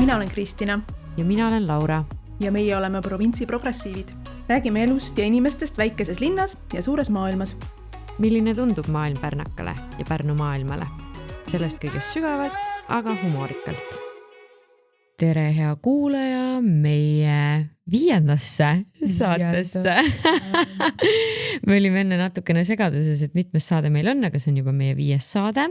Mina olen Kristina. Ja mina olen Laura. Ja meie oleme Provintsi progressiivid. Räägime elust ja inimestest väikeses linnas ja suures maailmas. Milline tundub maailm Pärnakale ja Pärnu maailmale? Sellest kõigest sügavalt, aga humoorikalt. Tere, hea kuulaja, meie 5. saatesse. Me olime enne natukene segaduses, et mitmes saade meil on, aga see on juba meie 5. saade.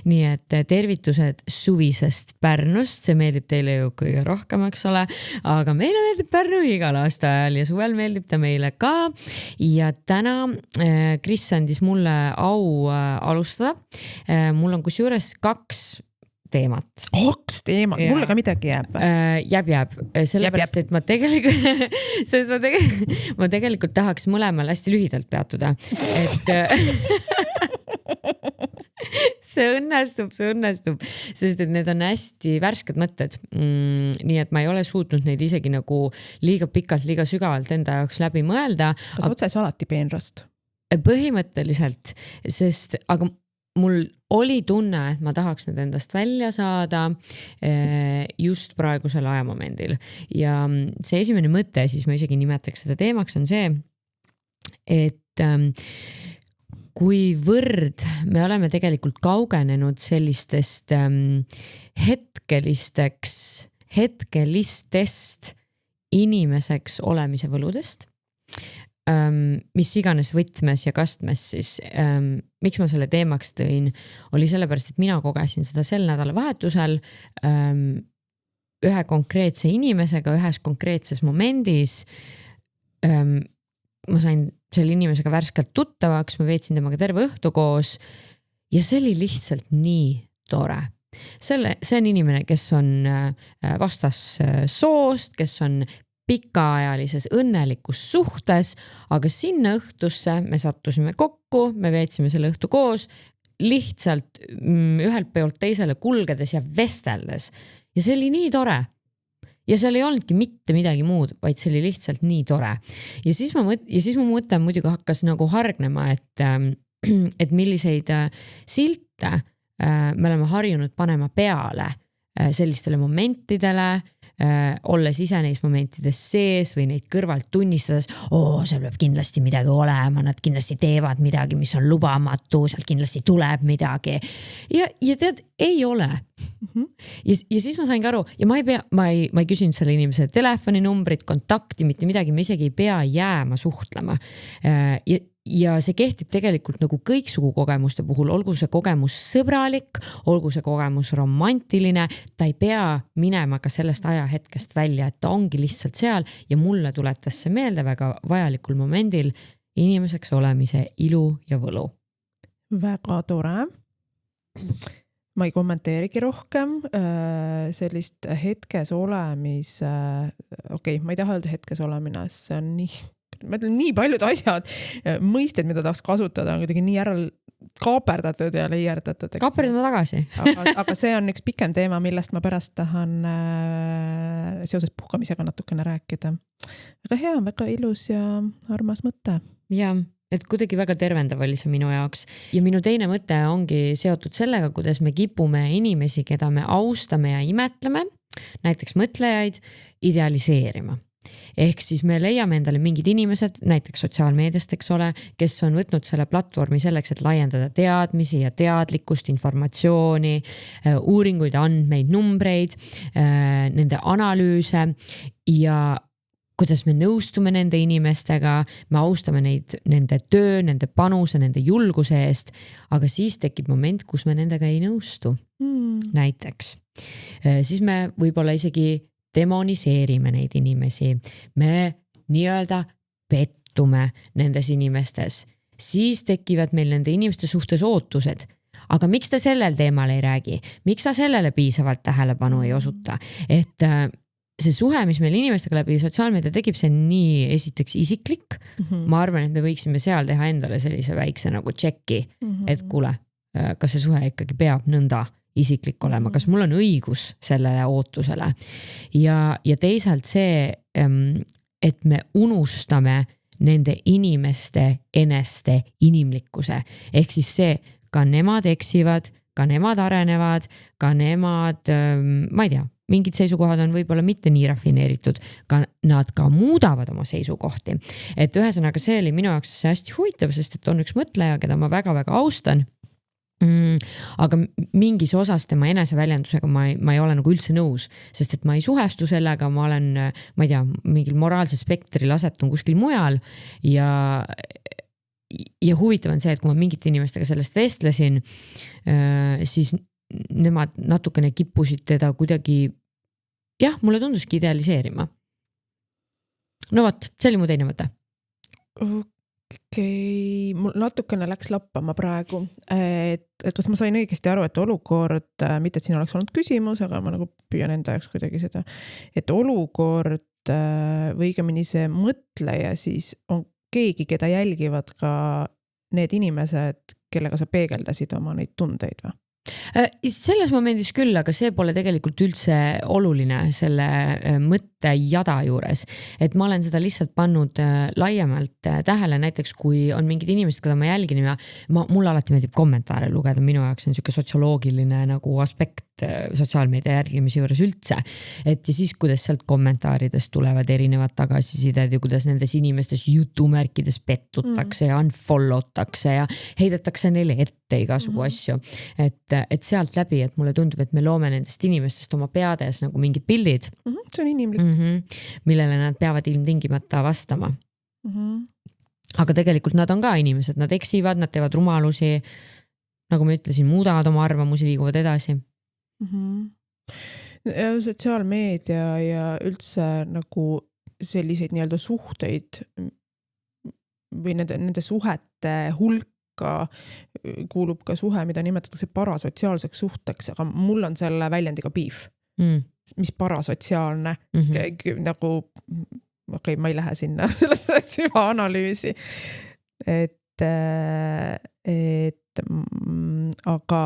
Nii et tervitused suvisest Pärnust, see meeldib teile ju kõige rohkem, eks ole, aga meile meeldib Pärnu igal aastaajal ja suvel meeldib ta meile ka. Ja täna Kris andis mulle au alustada. Mul on kusjuures 2 teemat. 2 teemat, mulle ka midagi jääb. Jääb. Sellepärast, et ma tegelikult tahaks mõlemal hästi lühidalt peatuda. Et see õnnestub, sest et need on hästi värsked mõtted. Nii et ma ei ole suutnud neid isegi nagu liiga pikalt, liiga sügavalt enda jaoks läbi mõelda. Kas otses alati peenrast? Põhimõtteliselt, sest aga mul oli tunne, et ma tahaks need endast välja saada just praegusel ajamomendil. Ja see esimene mõte, siis ma isegi nimetaks seda teemaks, on see, et kuivõrd me oleme tegelikult kaugenenud sellistest hetkelistest inimeseks olemise võludest, mis iganes võtmes ja kastmes siis, miks ma selle teemaks tõin, oli sellepärast, et mina kogesin seda sel nädalavahetusel ühe konkreetse inimesega, ühes konkreetses momendis. Ma sain selle inimesega värskelt tuttavaks, ma veetsin temaga terve õhtu koos ja see oli lihtsalt nii tore. See on inimene, kes on vastas soost, kes on pikaajalises õnnelikus suhtes, aga sinna õhtusse me sattusime kokku, me veetsime selle õhtu koos, lihtsalt ühelt pealt teisele kulgedes ja vesteldes. Ja see oli nii tore. Ja seal ei olnudki mitte midagi muud, vaid see oli lihtsalt nii tore. Ja siis mu mõte muidugi hakkas nagu hargnema, et milliseid silte me oleme harjunud panema peale sellistele momentidele, olles ise neis momentides sees või neid kõrvalt tunnistades, seal peab kindlasti midagi olema, nad kindlasti teevad midagi, mis on lubamatu, sealt kindlasti tuleb midagi. Ja tead, ei ole. Ja siis ma saingi aru, ja ma ei küsinud selle inimese telefoninumbrit, kontakti, mitte midagi, ma isegi ei pea jääma suhtlema. Ja see kehtib tegelikult nagu kõiksugu kogemuste puhul, olgu see kogemus sõbralik, olgu see kogemus romantiline, ta ei pea minema ka sellest ajahetkest välja, et ta ongi lihtsalt seal ja mulle tuletas see meelde väga vajalikul momendil inimeseks olemise ilu ja võlu. Väga tore. Ma ei kommenteerigi rohkem sellist hetkes olemis, ma ei taha öelda hetkes olemine, see on nii paljud asjad, mõisted, mida tahaks kasutada, on kuidagi nii ära kaaperdatud ja leierdatud. Kaaperdame tagasi. aga see on üks pikem teema, millest ma pärast tahan seoses puhkamisega natukene rääkida. Väga hea, väga ilus ja armas mõte. Ja, et kuidagi väga tervendav oli see minu jaoks. Ja minu teine mõte ongi seotud sellega, kuidas me kipume inimesi, keda me austame ja imetleme, näiteks mõtlejaid, idealiseerima. Ehk siis me leiame endale mingid inimesed, näiteks sotsiaalmeediast, eks ole, kes on võtnud selle platvormi selleks, et laiendada teadmisi ja teadlikkust, informatsiooni, uuringuid, andmeid, numbreid, nende analüüse ja kuidas me nõustume nende inimestega, me austame neid, nende töö, nende panuse, nende julguse eest, aga siis tekib moment, kus me nendega ei nõustu. Näiteks. Siis me võib-olla isegi demoniseerime neid inimesi. Me nii-öelda pettume nendes inimestes. Siis tekivad meil nende inimeste suhtes ootused. Aga miks ta sellel teemal ei räägi? Miks sa sellele piisavalt tähelepanu ei osuta? Et see suhe, mis meil inimestega läbi sotsiaalmeedia tekib, see on nii esiteks isiklik. Ma arvan, et me võiksime seal teha endale sellise väikse nagu tšekki, et kuule, kas see suhe ikkagi peab nõnda isiklik olema, kas mul on õigus sellele ootusele. Ja teisalt see, et me unustame nende inimeste eneste inimlikkuse. Ehk siis see, ka nemad eksivad, ka nemad arenevad, ka nemad, ma ei tea, mingid seisukohad on võib-olla mitte nii rafineeritud, nad ka muudavad oma seisukohti. Et ühesõnaga see oli minu jaoks hästi huvitav, sest et on üks mõtleja, keda ma väga-väga austan. Aga mingis osas tema eneseväljendusega ma ei ole nagu üldse nõus, sest et ma ei suhestu sellega, ma olen, ma ei tea, mingil moraalse spektril asetun kuskil mujal ja huvitav on see, et kui ma mingite inimestega sellest vestlesin, siis nemad natukene kippusid teda kuidagi, jah, mulle tunduski idealiseerima. No vot, see oli mu teine mõte. Okei, mul natukene läks lappama praegu, et kas ma sain õigesti aru, et olukord, mitte et siin oleks olnud küsimus, aga ma nagu püüan enda jaoks kuidagi seda, et olukord või õigemini see mõtleja siis on keegi, keda jälgivad ka need inimesed, kellega sa peegeldasid oma neid tundeid või? Selles momendis küll, aga see pole tegelikult üldse oluline selle mõtte jada juures, et ma olen seda lihtsalt pannud laiemalt tähele, näiteks kui on mingid inimesed, keda ma jälgin ja mulle alati meeldib kommentaare lugeda, minu jaoks on siuke sotsioloogiline nagu aspekt sotsiaalmeedia järgimise juures üldse, et ja siis kuidas sealt kommentaaridest tulevad erinevad tagasisided ja kuidas nendes inimestes jutumärkides pettutakse ja unfollowtakse ja heidetakse neile ette igasugu asju, et sealt läbi, et mulle tundub, et me loome nendest inimestest oma peades nagu mingid pildid, see on inimlik, millele nad peavad ilmtingimata vastama. Aga tegelikult nad on ka inimesed, nad eksivad, nad teevad rumalusi, nagu ma ütlesin, muudavad oma arvamusi, liiguvad edasi. Ja sotsiaalmeedia ja üldse nagu selliseid nii-öelda suhteid või nende suhete hulka kuulub ka suhe, mida nimetatakse parasotsiaalseks suhteks, aga mul on selle väljendiga beef. Mis parasotsiaalne nagu okei, ma ei lähe sinna sellesse süvaanalüüsi, et aga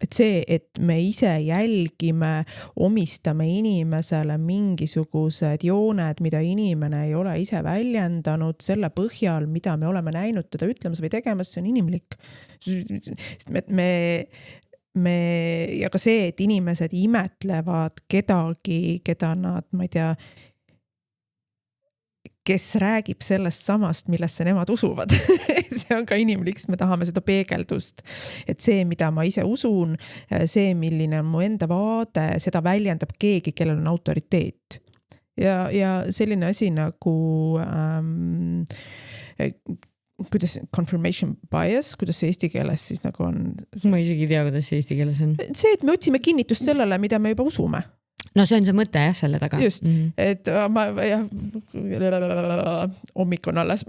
et see, et me ise jälgime, omistame inimesele mingisugused jooned, mida inimene ei ole ise väljendanud selle põhjal, mida me oleme näinud teda ütlemas või tegemas, see on inimlik. Ja ka see, et inimesed imetlevad kedagi, keda nad, ma ei tea, kes räägib sellest samast, millesse nemad usuvad. See on ka inimlik, me tahame seda peegeldust. Et see, mida ma ise usun, see, milline on mu enda vaade, seda väljendab keegi, kellel on autoriteet. Ja selline asi nagu kuidas confirmation bias, kuidas see eesti keeles siis nagu on? Ma isegi ei tea, kuidas see eesti keeles on. See, et me otsime kinnitust sellele, mida me juba usume. No see on see mõte jah selle taga. Just, et ma hommik on alles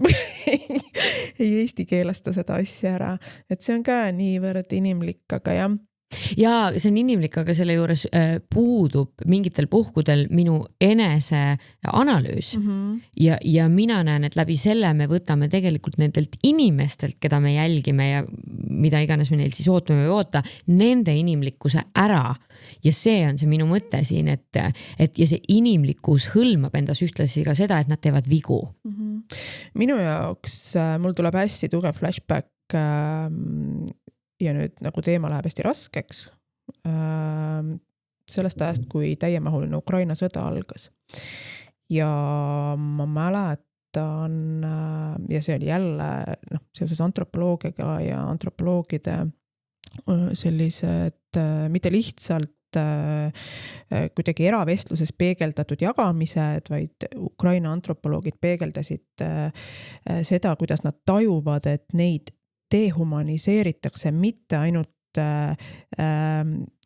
ei eesti keelesta seda asja ära, et see on ka niivõrd inimlik, aga jah. Ja see on inimlik, aga selle juures puudub mingitel puhkudel minu enese analüüs ja mina näen, et läbi selle me võtame tegelikult nendelt inimestelt, keda me jälgime ja mida iganes me neilt siis ootame või oota, nende inimlikkuse ära. Ja see on see minu mõte siin, et ja see inimlikkus hõlmab endas ühtlasi ka seda, et nad teevad vigu. Minu jaoks mul tuleb hästi tugev flashback ja nüüd nagu teema läheb hästi raskeks sellest ajast, kui täiemahuline Ukraina sõda algas. Ja ma mäletan, ja see oli jälle seoses antropoloogiaga ja antropoloogide sellised mitte lihtsalt kuidagi eravestluses peegeldatud jagamised, vaid Ukraina antropoloogid peegeldasid seda, kuidas nad tajuvad, et neid dehumaniseeritakse mitte ainult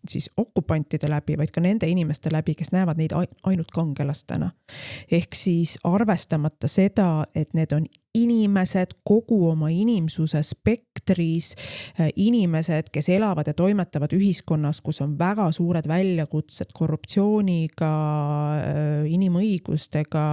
siis okupantide läbi, vaid ka nende inimeste läbi, kes näevad neid ainult kangelastena. Ehk siis arvestamata seda, et need on inimesed kogu oma inimsuse spektris, inimesed, kes elavad ja toimetavad ühiskonnas, kus on väga suured väljakutsed korruptsiooniga, inimõigustega,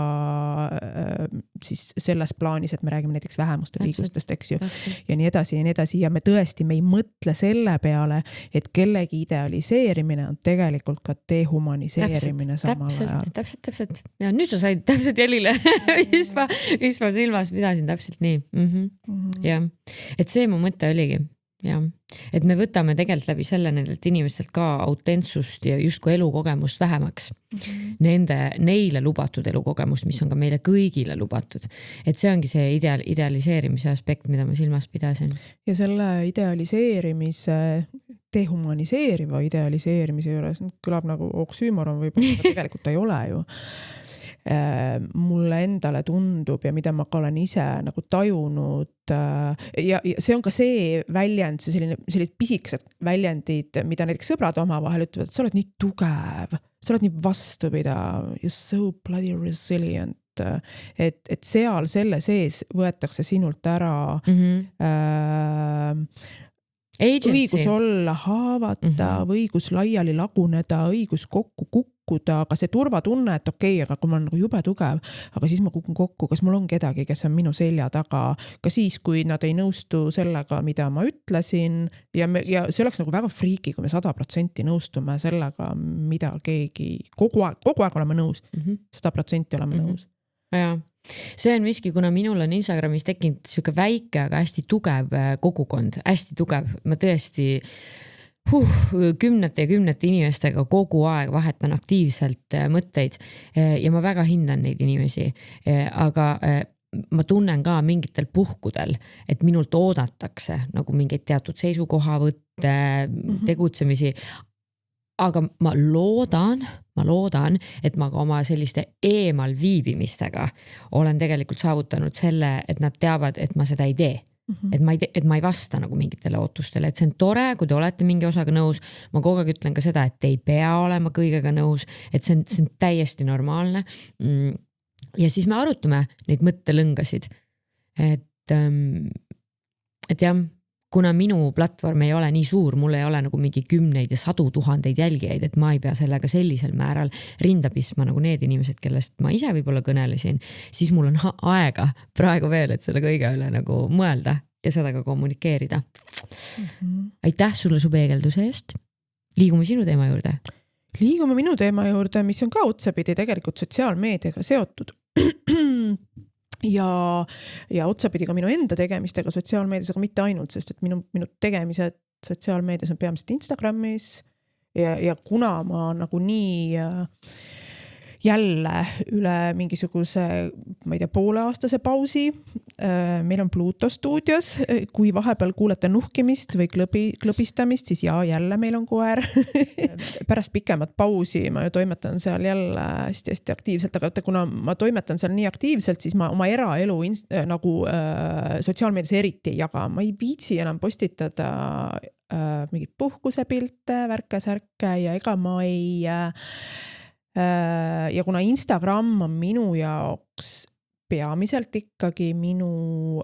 siis selles plaanis, et me räägime näiteks vähemuste õigustest, eks ju, ja nii edasi, ja me tõesti, me ei mõtle selle peale, et kellegi idealiseerimine on tegelikult ka dehumaniseerimine samal ajal. Täpselt. Ja nüüd sa said täpselt jälile, mis ma silmas pidasin täpselt nii. Ja, et see mu mõte oligi. jah, et me võtame tegelikult läbi selle nendelt inimestelt ka autentsust ja justkui elukogemust vähemaks. Neile lubatud elukogemust, mis on ka meile kõigile lubatud. Et see ongi see idealiseerimise aspekt, mida ma silmas pidasin. Ja selle idealiseerimise, dehumaniseeriva idealiseerimise juures kõlab nagu oksüümoron võib-olla, tegelikult ei ole ju. Mulle endale tundub ja mida ma ka olen ise nagu tajunud ja see on ka see väljend, sellised pisikesed väljendid, mida näiteks sõbrad omavahel ütlevad, et sa oled nii tugev, sa oled nii vastupidav, you're so bloody resilient, et seal selle sees võetakse sinult ära õigus olla haavatav, õigus laiali laguneda, õigus kokku kukkuda, aga see turvatunne, et okei, aga kui ma olen nagu jube tugev, aga siis ma kukun kokku, kas mul on kedagi, kes on minu selja taga, ka siis, kui nad ei nõustu sellega, mida ma ütlesin ja see oleks nagu väga friiki, kui me 100% nõustume sellega, mida keegi kogu aeg oleme nõus, 100% oleme nõus. Jaa. See on miski, kuna minul on Instagramis tekkinud siuke väike, aga hästi tugev kogukond, hästi tugev. Ma tõesti kümnete inimestega kogu aeg vahetan aktiivselt mõtteid ja ma väga hindan neid inimesi, aga ma tunnen ka mingitel puhkudel, et minult oodatakse nagu mingeid teatud seisukohavõtte, tegutsemisi, aga ma loodan, et ma ka oma selliste eemal viibimistega olen tegelikult saavutanud selle, et nad teavad, et ma seda ei tee. Et ma ei vasta nagu mingitele ootustele, et see on tore, kui te olete mingi osaga nõus. Ma kogu aeg ütlen ka seda, et te ei pea olema kõigega nõus, et see on täiesti normaalne. Ja siis me arutame neid mõttelõngasid, et jah, kuna minu platvorm ei ole nii suur, mul ei ole nagu mingi 10 ja 100 000 jälgijaid, et ma ei pea sellega sellisel määral rinda pistma nagu need inimesed, kellest ma ise võib-olla kõnelesin, siis mul on aega praegu veel, et selle kõige üle nagu mõelda ja seda ka kommunikeerida. Aitäh sulle su peegelduse eest. Liigume sinu teema juurde. Liigume minu teema juurde, mis on ka otsapidi tegelikult sotsiaalmeediaga seotud. Ja otsapidi ka minu enda tegemistega sotsiaalmeedias, aga mitte ainult, sest et minu tegemised sotsiaalmeedias on peamiselt Instagramis ja kuna ma nagu nii jälle üle mingisuguse, ma ei tea, pooleaastase pausi, meil on Pluto stuudios, kui vahepeal kuulete nuhkimist või klõbistamist, siis jälle meil on koer. Pärast pikemat pausi ma toimetan seal jälle hästi aktiivselt, aga kuna ma toimetan seal nii aktiivselt, siis ma oma eraelu nagu sotsiaalmeedias eriti ei jaga. Ma ei viitsi enam postitada mingid puhkusepilte, värke-särke ja ega ma ei... Ja kuna Instagram on minu jaoks peamiselt ikkagi minu,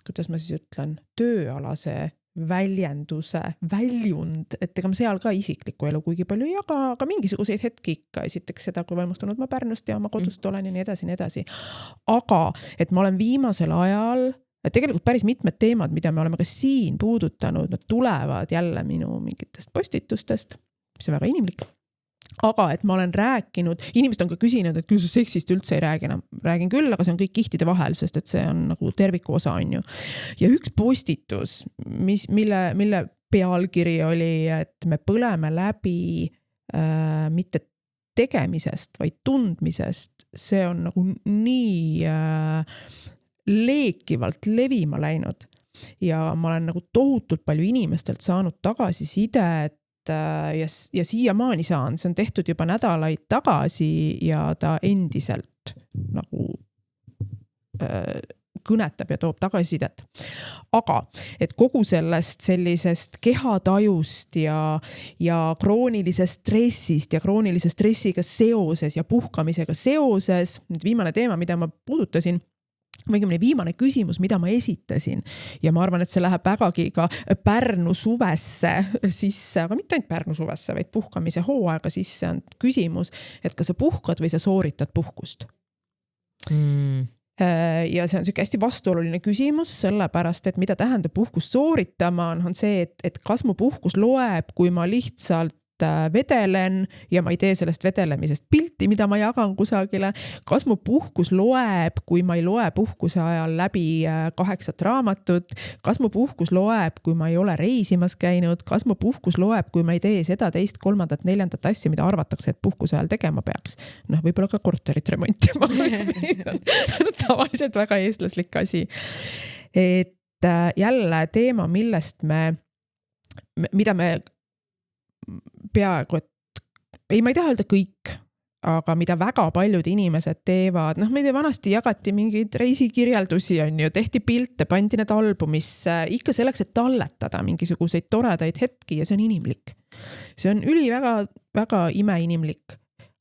kuidas ma siis ütlen, tööalase väljenduse väljund, et ega ma seal ka isiklikku elu kuigi palju ei jaga, aga mingisuguseid hetki ikka, esiteks seda, kui vaimustunud ma Pärnust ja oma kodust olen ja nii edasi. Aga, et ma olen viimasel ajal, tegelikult päris mitmed teemad, mida me oleme ka siin puudutanud, nad tulevad jälle minu mingitest postitustest, mis on väga inimlik. Aga et ma olen rääkinud, inimesed on ka küsinud, et küll seksist üldse ei räägi enam. Räägin küll, aga see on kõik kihtide vahel, sest et see on nagu terviku osa on ju. Ja üks postitus, mille pealkiri oli, et me põleme läbi mitte tegemisest, vaid tundmisest, see on nagu nii leekivalt levima läinud. Ja ma olen nagu tohutult palju inimestelt saanud tagasisidet ja siiamaani saan, see on tehtud juba nädalaid tagasi ja ta endiselt nagu kõnetab ja toob tagasisidet. Aga, et kogu sellest sellisest kehatajust ja kroonilisest stressist ja kroonilise stressiga seoses ja puhkamisega seoses, nüüd viimane teema, mida ma puudutasin, viimane küsimus, mida ma esitasin ja ma arvan, et see läheb vägagi ka Pärnu suvesse sisse, aga mitte ainult Pärnu suvesse, vaid puhkamise hooaega sisse on küsimus, et kas sa puhkad või sa sooritad puhkust. Ja see on selline hästi vastuoluline küsimus, sellepärast, et mida tähendab puhkust sooritama, on see, et kas mu puhkus loeb, kui ma lihtsalt vedelen ja ma ei tee sellest vedelemisest pilti, mida ma jagan kusagile. Kas mu puhkus loeb, kui ma ei loe puhkuse ajal läbi 8 raamatut? Kas mu puhkus loeb, kui ma ei ole reisimas käinud? Kas mu puhkus loeb, kui ma ei tee seda, teist, 3, 4 asja, mida arvatakse, et puhkuse ajal tegema peaks? Võib-olla ka korterit remontima. Tavaliselt väga eestlaslik asi. Et jälle teema, millest mida me peaaegu, et ma ei taha öelda kõik, aga mida väga paljud inimesed teevad, ma ei tea, vanasti jagati mingeid reisikirjeldusi, tehti pilte, pandi need albumisse, ikka selleks, et talletada mingisuguseid toredaid hetki ja see on inimlik. See on väga, väga imeinimlik.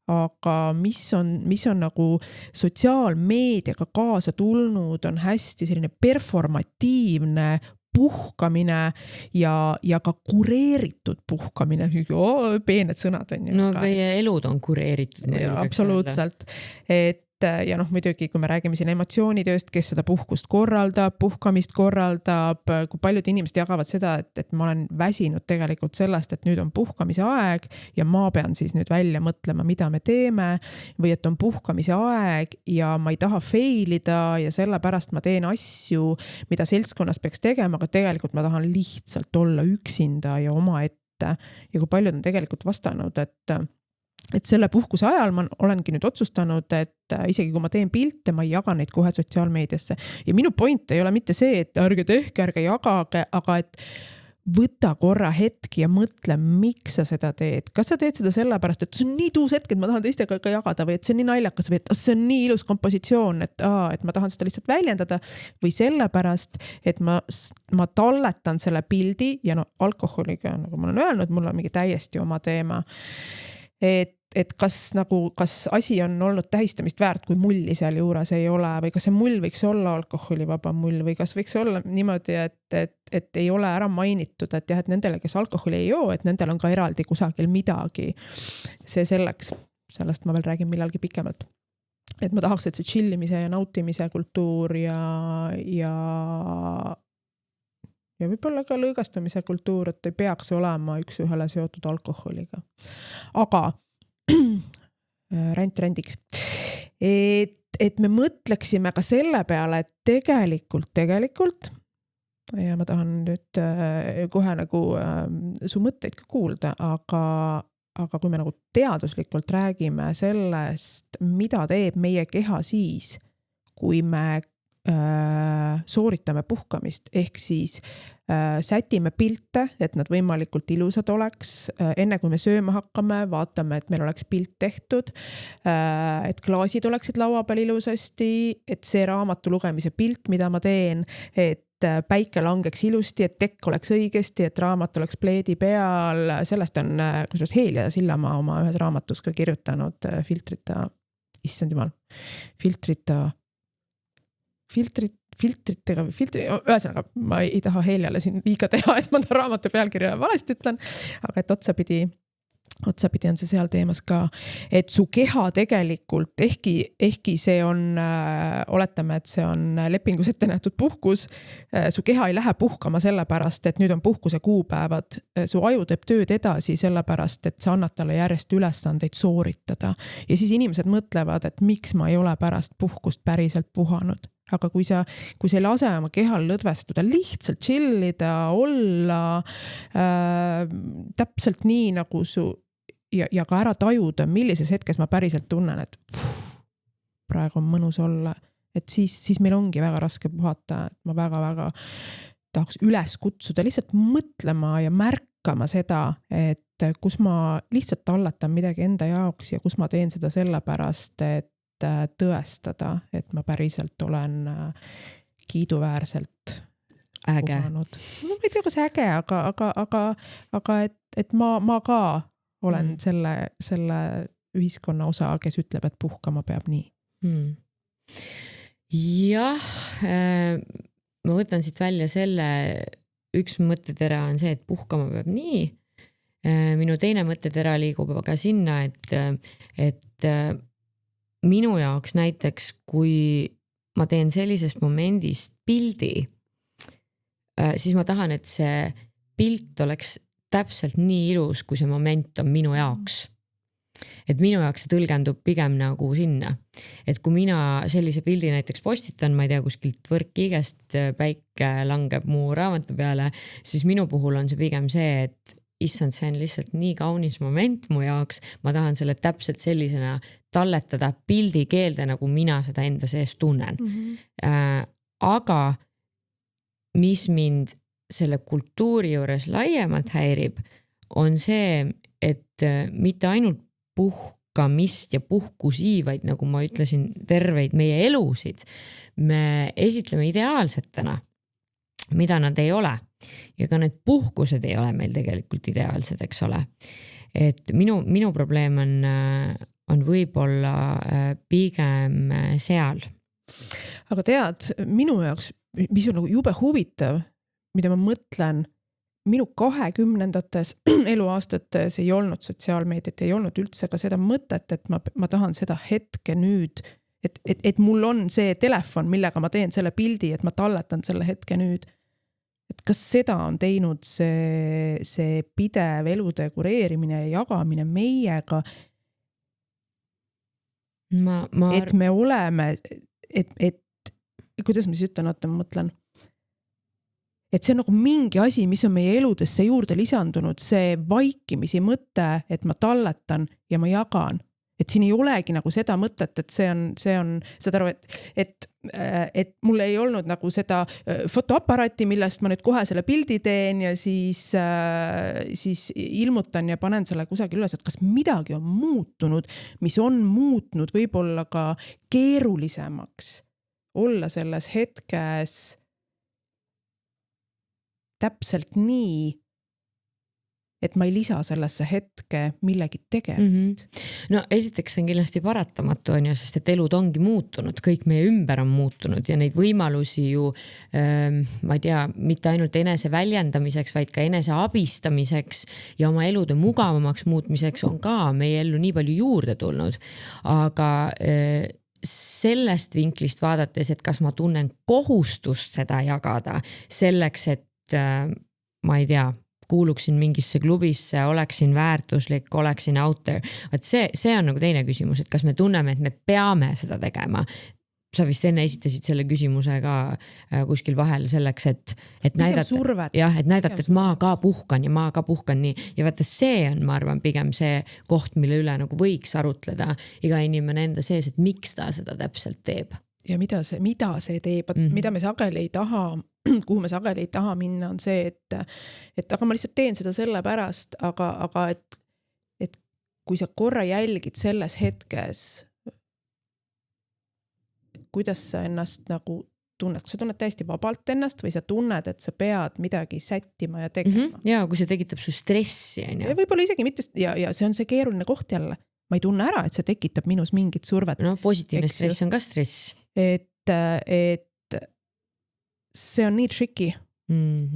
Aga mis on nagu sotsiaalmeediaga kaasa tulnud, on hästi selline performatiivne puhkamine ja ka kureeritud puhkamine. Peened sõnad on ju. No meie elud on kureeritud. Absoluutselt. Ja muidugi, kui me räägime siin emotsioonitööst, kes seda puhkust korraldab, puhkamist korraldab, kui paljud inimesed jagavad seda, et ma olen väsinud tegelikult sellest, et nüüd on puhkamise aeg ja ma pean siis nüüd välja mõtlema, mida me teeme, või et on puhkamise aeg ja ma ei taha failida ja sellepärast ma teen asju, mida seltskonnas peaks tegema, aga tegelikult ma tahan lihtsalt olla üksinda ja omaette. Ja kui paljud on tegelikult vastanud, et selle puhkuse ajal ma olengi nüüd otsustanud, et isegi kui ma teen pilte, ma ei jaga neid kohe sotsiaalmeediasse. Ja minu point ei ole mitte see, et ärge tehke, ärge jagage, aga et võta korra hetki ja mõtle, miks sa seda teed. Kas sa teed seda sellepärast, et see on nii tuus hetk, et ma tahan teistega ka jagada, või et see on nii naljakas, või et see on nii ilus kompositsioon, et ma tahan seda lihtsalt väljendada, või sellepärast, et ma talletan selle pildi ja alkoholiga, nagu ma olen öelnud, mul on mingi täiesti oma teema. Et kas asi on olnud tähistamist väärt, kui mulli seal juures ei ole, või kas see mull võiks olla alkoholivaba mull, või kas võiks olla niimoodi, et ei ole ära mainitud, et jah, et nendele, kes alkoholi ei joo, et nendel on ka eraldi kusagil midagi. See selleks, sellest ma veel räägin millalgi pikemalt. Et ma tahaks, et see chillimise ja nautimise kultuur ja võib-olla ka lõõgastamise kultuur, et ei peaks olema üks ühele seotud alkoholiga. Aga rendiks. Et me mõtleksime ka selle peale, et tegelikult, ja ma tahan nüüd kohe nagu su mõtteid ka kuulda, aga kui me nagu teaduslikult räägime sellest, mida teeb meie keha siis, kui me sooritame puhkamist, ehk siis sätime pilte, et nad võimalikult ilusad oleks. Enne kui me sööma hakkame, vaatame, et meil oleks pilt tehtud, et klaasid oleksid laua peal ilusasti, et see raamatu lugemise pilt, mida ma teen, et päike langeks ilusti, et tekk oleks õigesti, et raamat oleks pleedi peal. Sellest on kusjuures Helja Sillamaa oma ühes raamatus ka kirjutanud filtritega, ühesõnaga, ma ei taha Heljale siin liiga teha, et ma ta raamatu pealkirja valesti ütlen, aga et otsapidi on see seal teemas ka, et su keha tegelikult, ehkki see on, oletame, et see on lepingus ette nähtud puhkus, su keha ei lähe puhkama sellepärast, et nüüd on puhkuse kuupäevad, su aju teeb tööd edasi sellepärast, et sa annad talle järjest ülesandeid sooritada. Ja siis inimesed mõtlevad, et miks ma ei ole pärast puhkust päriselt puhanud. Aga kui sa ei lase oma kehal lõdvestuda, lihtsalt chillida, olla täpselt nii nagu ja ka ära tajuda, millises hetkes ma päriselt tunnen, et praegu on mõnus olla, et siis meil ongi väga raske puhata, et ma väga-väga tahaks üles kutsuda lihtsalt mõtlema ja märkama seda, et kus ma lihtsalt talletan midagi enda jaoks ja kus ma teen seda sellepärast, et tõestada, et ma päriselt olen kiiduväärselt puhanud. No ma ei tea, kas äge, aga et ma ka olen selle ühiskonna osa, kes ütleb, et puhkama peab nii. Jah, ma võtan siit välja selle, üks mõttetera on see, et puhkama peab nii. Minu teine mõttetera liigub aga sinna, et minu jaoks näiteks, kui ma teen sellisest momendist pildi, siis ma tahan, et see pilt oleks täpselt nii ilus, kui see moment on minu jaoks. Et minu jaoks see tõlgendub pigem nagu sinna. Et kui mina sellise pildi näiteks postitan, ma ei tea, kuskilt võrkkiigest päike langeb mu raamatu peale, siis minu puhul on see pigem see, et issand, see on lihtsalt nii kaunis moment mu jaoks. Ma tahan selle täpselt sellisena talletada pildi keelde, nagu mina seda enda sees tunnen. Aga mis mind selle kultuuri juures laiemalt häirib, on see, et mitte ainult puhkamist ja puhkusi, vaid nagu ma ütlesin, terveid meie elusid me esitleme ideaalsetena, mida nad ei ole. Ja ka need puhkused ei ole meil tegelikult ideaalsed, eks ole. Et minu probleem on võib-olla pigem seal. Aga tead, minu jaoks, mis on nagu jube huvitav, mida ma mõtlen, minu 20-ndates eluaastates ei olnud sotsiaalmeediat, ei olnud üldse ka seda mõtet, et ma tahan seda hetke nüüd, et mul on see telefon, millega ma teen selle pildi, et ma talletan selle hetke nüüd. Et kas seda on teinud see pidev elude kureerimine ja jagamine meiega, et me oleme, et kuidas ma siis ütlen, ma mõtlen, et see on nagu mingi asi, mis on meie eludesse juurde lisandunud, see vaikimisi mõte, et ma talletan ja ma jagan. Et siin ei olegi nagu seda mõtet, et see on seda aru, et mul ei olnud nagu seda fotoaparaati, millest ma nüüd kohe selle pildi teen ja siis ilmutan ja panen selle kusagil üles, et kas midagi on muutunud, mis on muutnud võib-olla ka keerulisemaks olla selles hetkes täpselt nii, et ma ei lisa sellesse hetke millegi tegemist. No esiteks see on kindlasti paratamatu, sest et elud ongi muutunud, kõik meie ümber on muutunud ja neid võimalusi ju, ma ei tea, mitte ainult enese väljendamiseks, vaid ka enese abistamiseks ja oma elude mugavamaks muutmiseks on ka meie ellu nii palju juurde tulnud. Aga sellest vinklist vaadates, et kas ma tunnen kohustust seda jagada selleks, et ma ei tea, kuuluksin mingisse klubisse, oleksin väärtuslik, oleksin out there. Et see on nagu teine küsimus, et kas me tunneme, et me peame seda tegema. Sa vist enne esitasid selle küsimuse ka kuskil vahel selleks, et näidata, et ma ka puhkan nii. Ja vaata, see on, ma arvan, pigem see koht, mille üle nagu võiks arutleda iga inimene enda sees, et miks ta seda täpselt teeb. Ja mida see teeb, mida me sageli ei taha, kuhu me sageli ei taha minna, on see, et aga ma lihtsalt teen seda selle pärast, aga et kui sa korra jälgid selles hetkes, kuidas sa ennast nagu tunned, kui sa tunned täiesti vabalt ennast või sa tunned, et sa pead midagi sättima ja tegema. Ja kui see tekitab su stressi. Ja võib-olla isegi mitte, ja see on see keeruline koht jälle. Ma ei tunne ära, et see tekitab minus mingit survet. No positiivne stress on ka stress. Et see on nii tricky.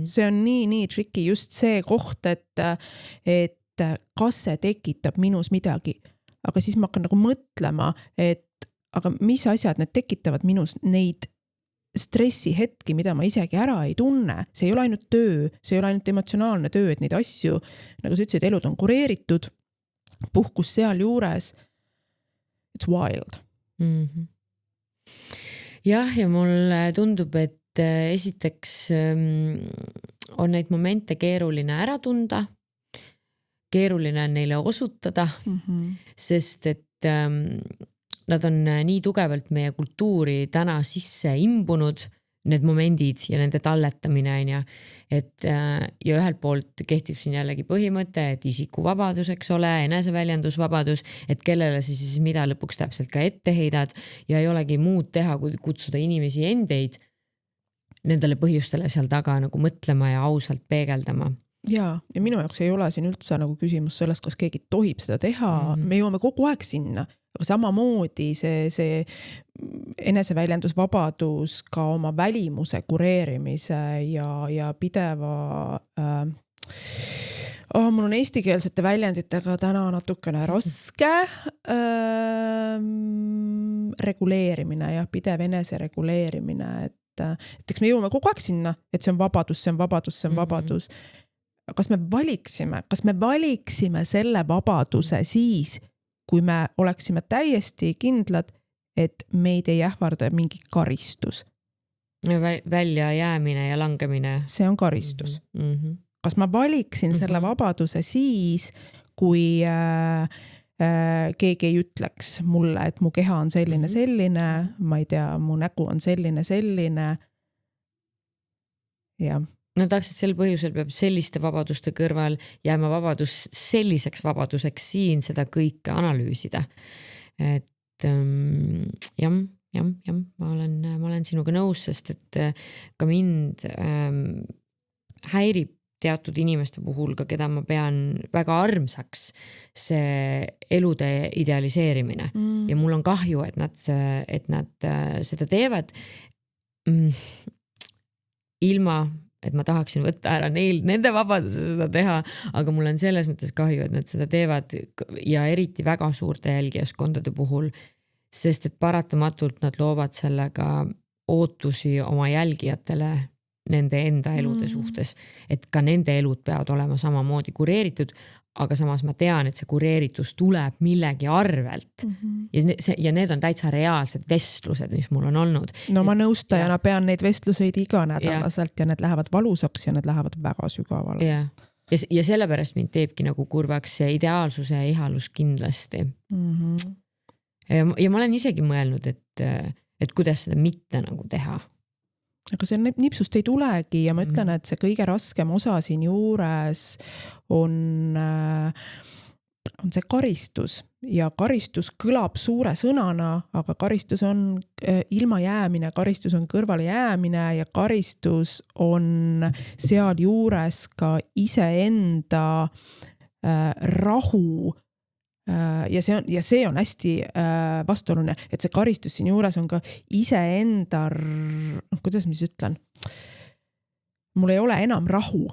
See on nii tricky just see koht, et kas see tekitab minus midagi. Aga siis ma hakkan nagu mõtlema, et aga mis asjad need tekitavad minus neid stressihetki, mida ma isegi ära ei tunne. See ei ole ainult töö, see ei ole ainult emotsionaalne töö, et neid asju, nagu sa ütlesid, elud on kureeritud, puhkus seal juures. It's wild. Jah, ja mulle tundub, et esiteks on neid momente keeruline ära tunda, keeruline on neile osutada, sest et nad on nii tugevalt meie kultuuri täna sisse imbunud, need momendid ja nende talletamine, et ja ühelt poolt kehtib siin jällegi põhimõte, et isikuvabadus, eks ole, eneseväljendusvabadus, et kellele siis mida lõpuks täpselt ka ette heidad ja ei olegi muud teha, kui kutsuda inimesi endeid nendele põhjustele seal taga nagu mõtlema ja ausalt peegeldama. Ja minu jaoks ei ole siin üldse nagu küsimus sellest, kas keegi tohib seda teha. Me jõuame kogu aeg sinna, aga samamoodi see eneseväljendusvabadus ka oma välimuse kureerimise ja pideva mul on eestikeelsete väljenditega täna natukene raske reguleerimine ja pidev enesereguleerimine, et eks me jõuame kogu aeg sinna, et see on vabadus, see on vabadus, see on vabadus. kas me valiksime selle vabaduse siis, kui me oleksime täiesti kindlad, et meid ei ähvarda mingi karistus. Väljajäämine ja langemine. See on karistus. Kas ma valiksin selle vabaduse siis, kui keegi ei ütleks mulle, et mu keha on selline, ma ei tea, mu nägu on selline. Ja. No täpselt sel põhjusel peab selliste vabaduste kõrval jääma vabadus selliseks vabaduseks siin seda kõike analüüsida. Et jah, ma olen sinuga nõus, sest et ka mind häirib teatud inimeste puhul, ka keda ma pean väga armsaks, see elude idealiseerimine. Ja mul on kahju, et nad seda teevad ilma, et ma tahaksin võtta ära nende vabaduse seda teha, aga mul on selles mõttes kahju, et nad seda teevad ja eriti väga suurte jälgijaskondade puhul, sest et paratamatult nad loovad sellega ootusi oma jälgijatele nende enda elude suhtes, et ka nende elud peavad olema samamoodi kureeritud, aga samas ma tean, et see kureeritus tuleb millegi arvelt. Ja need on täitsa reaalsed vestlused, mis mul on olnud. No ma nõustajana pean neid vestluseid iga nädalaselt ja need lähevad valusaks ja need lähevad väga sügavale. Ja sellepärast mind teebki nagu kurvaks see ideaalsuse ja ihalus kindlasti. Ja ma olen isegi mõelnud, et kuidas seda mitte nagu teha. Aga see nipsust ei tulegi ja ma ütlen, et see kõige raskem osa siin juures on see karistus ja karistus kõlab suure sõnana, aga karistus on ilma jäämine, karistus on kõrvale jäämine ja karistus on seal juures ka iseenda rahu. Ja see on hästi vastuoluline, et see karistus siin juures on ka iseenda, kuidas ma ütlen, mul ei ole enam rahu,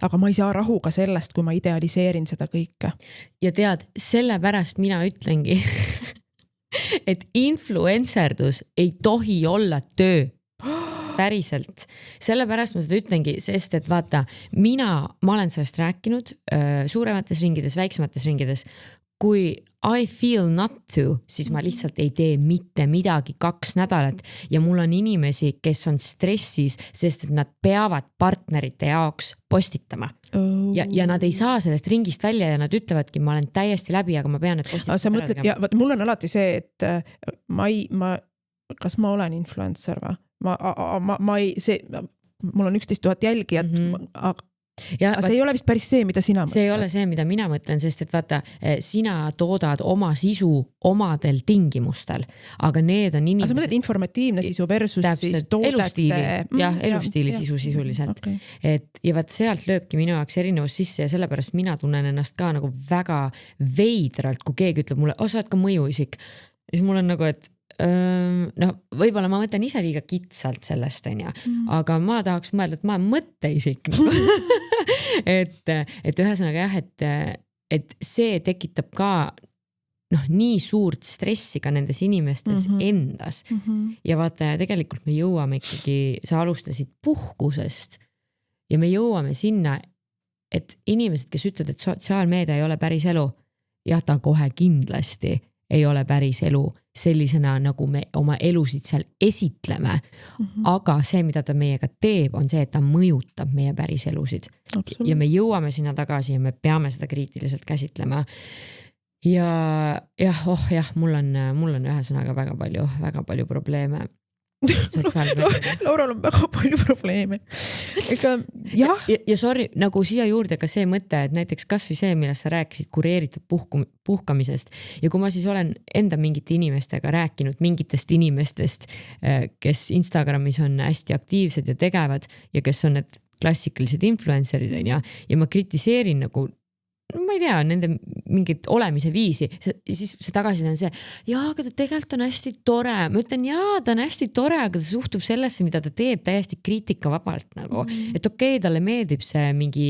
aga ma ei saa rahu ka sellest, kui ma idealiseerin seda kõike. Ja tead, sellepärast mina ütlengi, et influencerdus ei tohi olla töö. Päriselt. Sellepärast ma seda ütlengi, sest et vaata, ma olen sellest rääkinud suuremates ringides, väiksemates ringides. Kui I feel not to, siis ma lihtsalt ei tee mitte midagi 2 nädalat ja mul on inimesi, kes on stressis, sest et nad peavad partnerite jaoks postitama. Ja nad ei saa sellest ringist välja ja nad ütlevadki, ma olen täiesti läbi, aga ma pean need postitama. Sa mõtled, ja mul on alati see, et kas ma olen influencer või? Mul on 11 000 jälgijat, aga see ei ole vist päris see, mida sina mõtled. See ei ole see, mida mina mõtlen, sest et vaata, sina toodad oma sisu omadel tingimustel, aga need on inimesed... Aga sa mõtled informatiivne sisu versus siis toodete... Elustiili sisu sisuliselt. Okay. Ja vaat sealt lööbki minu jaoks erinevus sisse ja sellepärast mina tunnen ennast ka nagu väga veidralt, kui keegi ütleb mulle, sa oled ka mõjuisik. Siis mul on nagu, et võib-olla ma mõtlen ise liiga kitsalt sellest, aga ma tahaks mõelda, et ma olen mõtteisik. et ühesõnaga jah, et see tekitab ka nii suurt stressi ka nendes inimestes endas. Ja vaata, tegelikult me jõuame ikkagi, sa alustasid puhkusest ja me jõuame sinna, et inimesed, kes ütlevad, et sotsiaalmeedia ei ole päris elu, jah, ta kohe kindlasti ei ole päris elu sellisena, nagu me oma elusid seal esitleme. Aga see, mida ta meiega teeb, on see, et ta mõjutab meie päris elusid. Ja me jõuame sinna tagasi ja me peame seda kriitiliselt käsitlema. Ja mul on ühesõnaga väga palju probleeme. Laural on väga palju probleeme. Ja sorry, nagu siia juurde ka see mõte, et näiteks kas või see, millest sa rääkisid kureeritud puhkamisest ja kui ma siis olen enda mingite inimestega rääkinud mingitest inimestest, kes Instagramis on hästi aktiivsed ja tegevad ja kes on need klassikalised influencerid ja ma kritiseerin nagu ma ei tea, nende mingit olemise viisi, siis see tagasiside on see, jaa, aga ta tegelikult on hästi tore. Ma ütlen, jaa, ta on hästi tore, aga ta suhtub sellesse, mida ta teeb täiesti kriitikavabalt nagu. Et okei, talle meeldib see mingi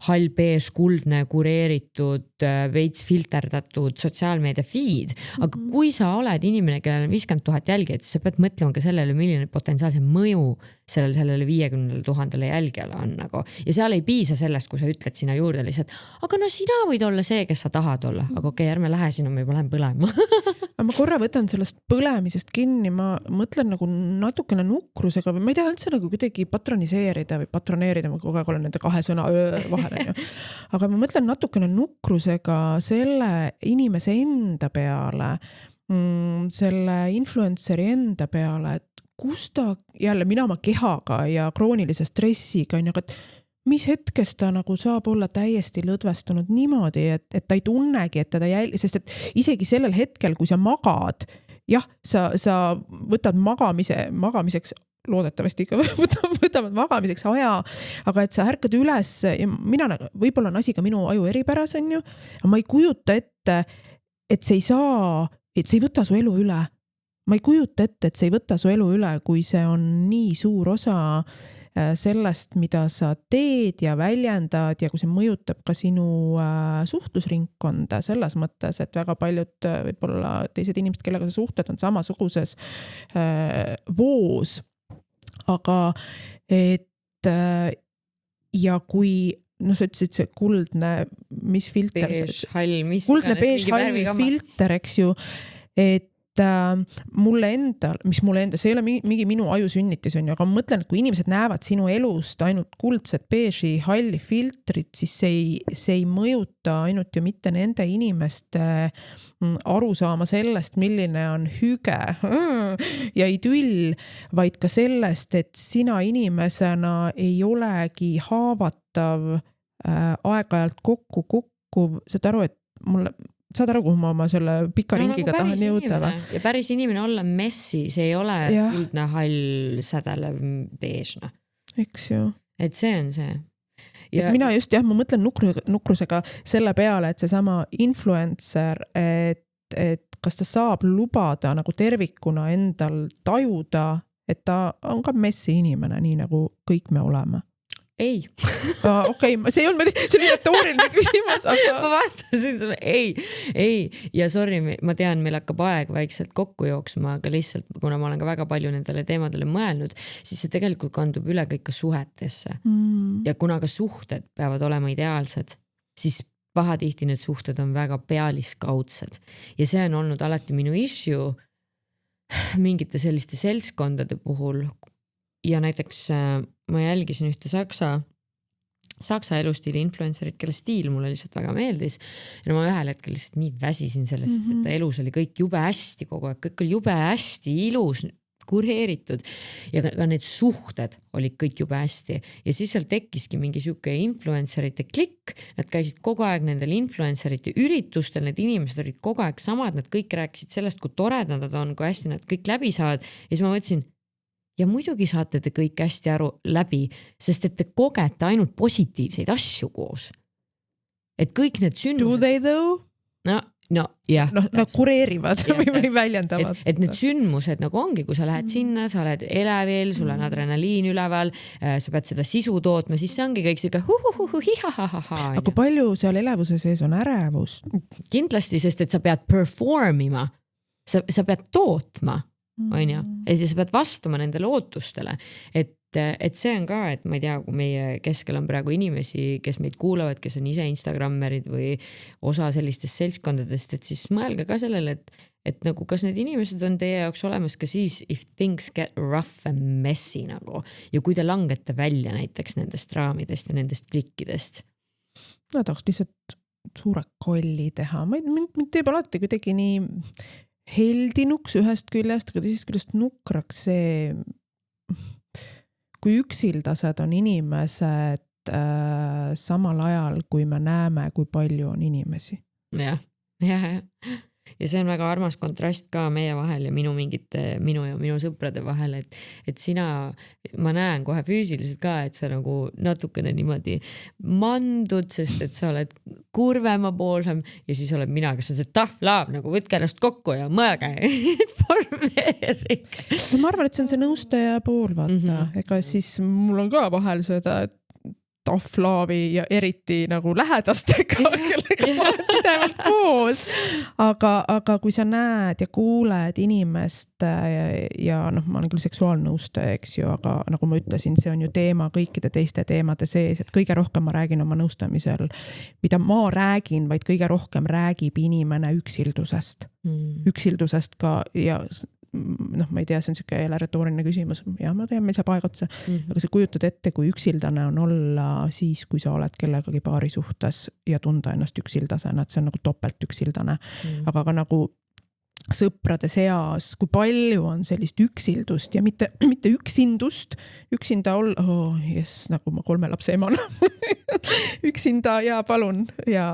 hall beež, kuldne, kureeritud, veits filterdatud sotsiaalmeedia feed. Aga kui sa oled inimene, kellel on 50 000 jälgijat, siis sa pead mõtlema ka sellele, milline potentsiaalse mõju sellele 50 000 jälgijale on nagu. Ja seal ei piisa sellest, kui sa ütled sinna juurde lihtsalt, aga no sina võid olla see, kes sa tahad olla, aga okei, ärme lähe sinna, ma juba lähen põlema. Ma korra võtan sellest põlemisest kinni, ma mõtlen nagu natukene nukrusega või ma ei tea üldse nagu kuidagi patroniseerida või patroneerida, ma kogu aeg olen nende kahe sõna vahel. Aga ma mõtlen natukene nukrusega selle inimese enda peale, selle influenceri enda peale, et kus ta jälle mina oma kehaga ja kroonilise stressiga, aga mis hetkest ta nagu saab olla täiesti lõdvestunud niimoodi, et ta ei tunnegi, et teda sest et isegi sellel hetkel, kui sa magad, jah, sa võtad magamiseks, loodetavasti ikka võtavad magamiseks aja, aga et sa ärkad üles, mina võib-olla on asi ka minu aju eripäras on ju, aga ma ei kujuta ette, et see ei võta su elu üle. Ma ei kujuta ette, et see ei võta su elu üle, kui see on nii suur osa sellest, mida sa teed ja väljendad ja kui see mõjutab ka sinu suhtlusringkonda selles mõttes, et väga paljud võib-olla teised inimesed, kellega sa suhted, on samasuguses voos. Aga et ja kui sa ütlesid see kuldne, mis filter? Kuldne beež, hall filter, eks ju, et mulle enda, see ei ole mingi minu aju sünnitis on ju, aga ma mõtlen, et kui inimesed näevad sinu elust ainult kuldset beeži, halli filtrit, siis see ei mõjuta ainult ju mitte nende inimeste arusaama sellest, milline on hüge ja idüll, vaid ka sellest, et sina inimesena ei olegi haavatav aeg-ajalt kokku, saad aru, et saad aru, kuhu ma oma selle pika ringiga tahan jõuda. Ja päris inimene olla messi, see ei ole kuldne hall sädelev beežna. Eks ju. Et see on see. Ja mina just ma mõtlen nukrusega selle peale, et see sama influencer, et kas ta saab lubada nagu tervikuna endal tajuda, et ta on ka messi inimene, nii nagu kõik me oleme. Ei. Okei, see on retooriline küsimus, aga... Ma vastasin sulle, ei. Ja sorry, ma tean, meil hakkab aeg vaikselt kokku jooksma, aga lihtsalt, kuna ma olen ka väga palju nendele teemadele mõelnud, siis see tegelikult kandub üle kõik ka suhetesse. Ja kuna ka suhted peavad olema ideaalsed, siis pahatihti need suhted on väga pealiskaudsed. Ja see on olnud alati minu issue mingite selliste seltskondade puhul. Ja näiteks ma jälgisin ühte saksa elustiili influencerit, kelle stiil mulle lihtsalt väga meeldis. Ja ma ühel hetkel lihtsalt nii väsisin sellest, et ta elus oli kõik jube hästi kogu aeg, kõik oli jube hästi ilus, kureeritud ja ka need suhted olid kõik jube hästi. Ja siis seal tekkiski mingi siuke influencerite klikk, nad käisid kogu aeg nendel influencerite üritustel, need inimesed olid kogu aeg samad, nad kõik rääkisid sellest, kui toredad nad on, kui hästi nad kõik läbi saavad. Ja siis ma mõtlesin, ja muidugi saate te kõik hästi aru läbi, sest et te kogete ainult positiivseid asju koos. Et kõik need sündmused... Do they though? No, jah. Nad kureerivad või väljendavad. Et need sündmused nagu ongi, kui sa lähed sinna, sa oled elevil, sul on adrenaliin üleval, sa pead seda sisu tootma, siis see ongi kõik siuke hihahaha. Aga kui palju seal elevuse sees on ärevust? Kindlasti, sest et sa pead performima, sa pead tootma. On ju, ja sa pead vastama nendele ootustele, et see on ka, et ma ei tea, kui meie keskel on praegu inimesi, kes meid kuulavad, kes on ise Instagrammerid või osa sellistest seltskondadest, et siis mõelge ka sellele, et nagu kas need inimesed on teie jaoks olemas ka siis, if things get rough and messy nagu, ja kui te langete välja näiteks nendest raamidest ja nendest klikkidest. No tahaks lihtsalt suure kolli teha, mind teeb alati kuidagi nii heldinuks ühest küljest, aga teisest küljest nukraks see, kui üksildased on inimesed samal ajal, kui me näeme, kui palju on inimesi. Jah. ja see on väga armas kontrast ka meie vahel ja minu ja minu sõprade vahel, et sina, ma näen kohe füüsiliselt ka, et sa nagu natukene niimoodi mandud, sest et sa oled kurvemapoolsem ja siis oled mina, kes on see tough love, nagu võtke ennast kokku ja mõelge, formeerige. Ma arvan, et see on see nõustaja pool, vaata, ega siis mul on ka vahel seda, et tough-love'i ja eriti nagu lähedastega, kellega ma olen pidevalt koos. Aga kui sa näed ja kuuled inimest ja ma olen küll seksuaalnõustaja, eks ju, aga nagu ma ütlesin, see on ju teema kõikide teiste teemade sees, et kõige rohkem ma räägin oma nõustamisel, mida ma räägin, vaid kõige rohkem räägib inimene üksildusest. Üksildusest ka ja ma ei tea, see on siuke jälle retooriline küsimus. Ja ma tean, meil saab aeg otsa. Aga sa kujutad ette, kui üksildane on olla siis, kui sa oled kellegagi paari suhtes ja tunda ennast üksildasena, et see on nagu topelt üksildane. Aga ka nagu sõprade seas, kui palju on sellist üksildust ja mitte üksindust, üksinda nagu ma 3 lapse emana. Üksinda ja palun. Ja.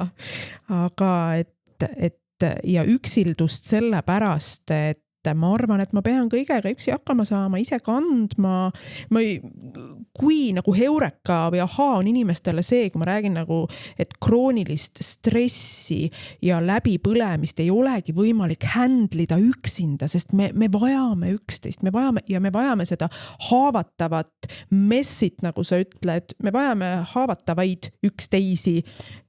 Aga et ja üksildust sellepärast, et ma arvan, et ma pean kõigega üksi hakkama saama, ise kandma. Kui nagu heureka või ahaa on inimestele see, kui ma räägin nagu, et kroonilist stressi ja läbipõlemist ei olegi võimalik händlida üksinda, sest me vajame üksteist, me vajame seda haavatavat messit, nagu sa ütled, me vajame haavatavaid üksteisi.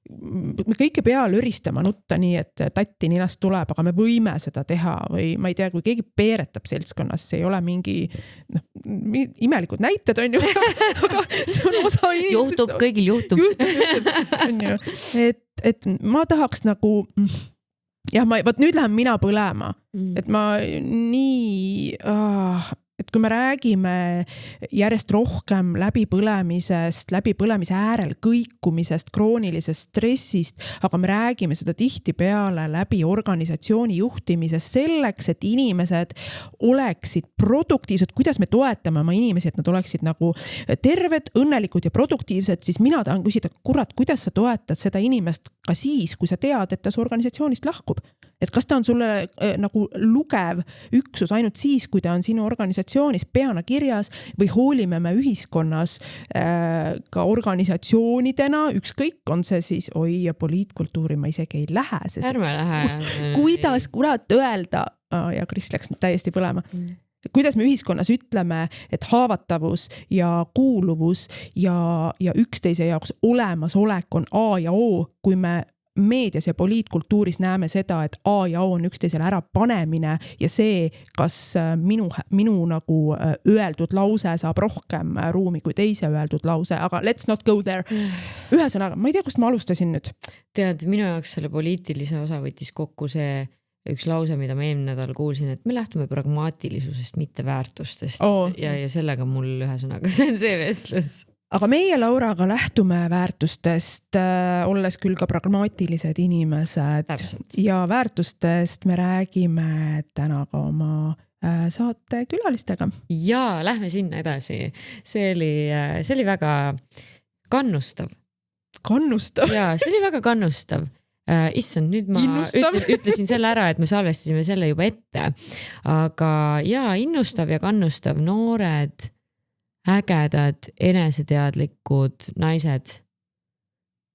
Me kõike peal üristama nutta nii, et tatti ninast tuleb, aga me võime seda teha või ma ei tea, kui keegi peeretab seltskonnas, see ei ole mingi imelikud näited on ju, aga see on osa inimesest. Juhtub, kõigil juhtub. On ju. Et ma tahaks nagu võt nüüd lähen mina põlema, et ma nii et kui me räägime järjest rohkem läbipõlemise äärel kõikumisest, kroonilisest stressist, aga me räägime seda tihtipeale läbi organisatsiooni juhtimisest selleks, et inimesed oleksid produktiivsed, kuidas me toetame oma inimesi, et nad oleksid nagu terved, õnnelikud ja produktiivsed, siis mina tahan küsida, kurat, kuidas sa toetad seda inimest ka siis, kui sa tead, et ta su organisatsioonist lahkub? Et kas ta on sulle nagu lugev üksus ainult siis, kui ta on sinu organisatsioonis peana kirjas või hoolime me ühiskonnas ka organisatsioonidena, ükskõik on see siis, ja poliitkultuuri ma isegi ei lähe. Ärme lähe. Kuidas kurat öelda, ja Kris läks nüüd täiesti põlema, kuidas me ühiskonnas ütleme, et haavatavus ja kuuluvus ja üksteise jaoks olemasolek on A ja O, kui me meedias ja poliitkultuuris näeme seda, et A ja O on üksteisele ära panemine ja see, kas minu nagu öeldud lause saab rohkem ruumi kui teise öeldud lause, aga let's not go there. Ühesõnaga, ma ei tea, kust ma alustasin nüüd. Tead, minu jaoks selle poliitilise osa võttis kokku see üks lause, mida ma eelmine nädal kuulsin, et me lähtume pragmaatilisusest, mitte väärtustest. Ja sellega mul ühesõnaga see on see vestlus. Aga meie Lauraga lähtume väärtustest, olles küll ka pragmaatilised inimesed. Täpselt. Ja väärtustest me räägime täna ka oma saate külalistega. Ja lähme sinna edasi. See oli väga kannustav. Kannustav? Ja see oli väga kannustav. Issand, nüüd ma ütlesin selle ära, et me salvestasime selle juba ette. Aga innustav ja kannustav noored, ägedad, eneseteadlikud naised,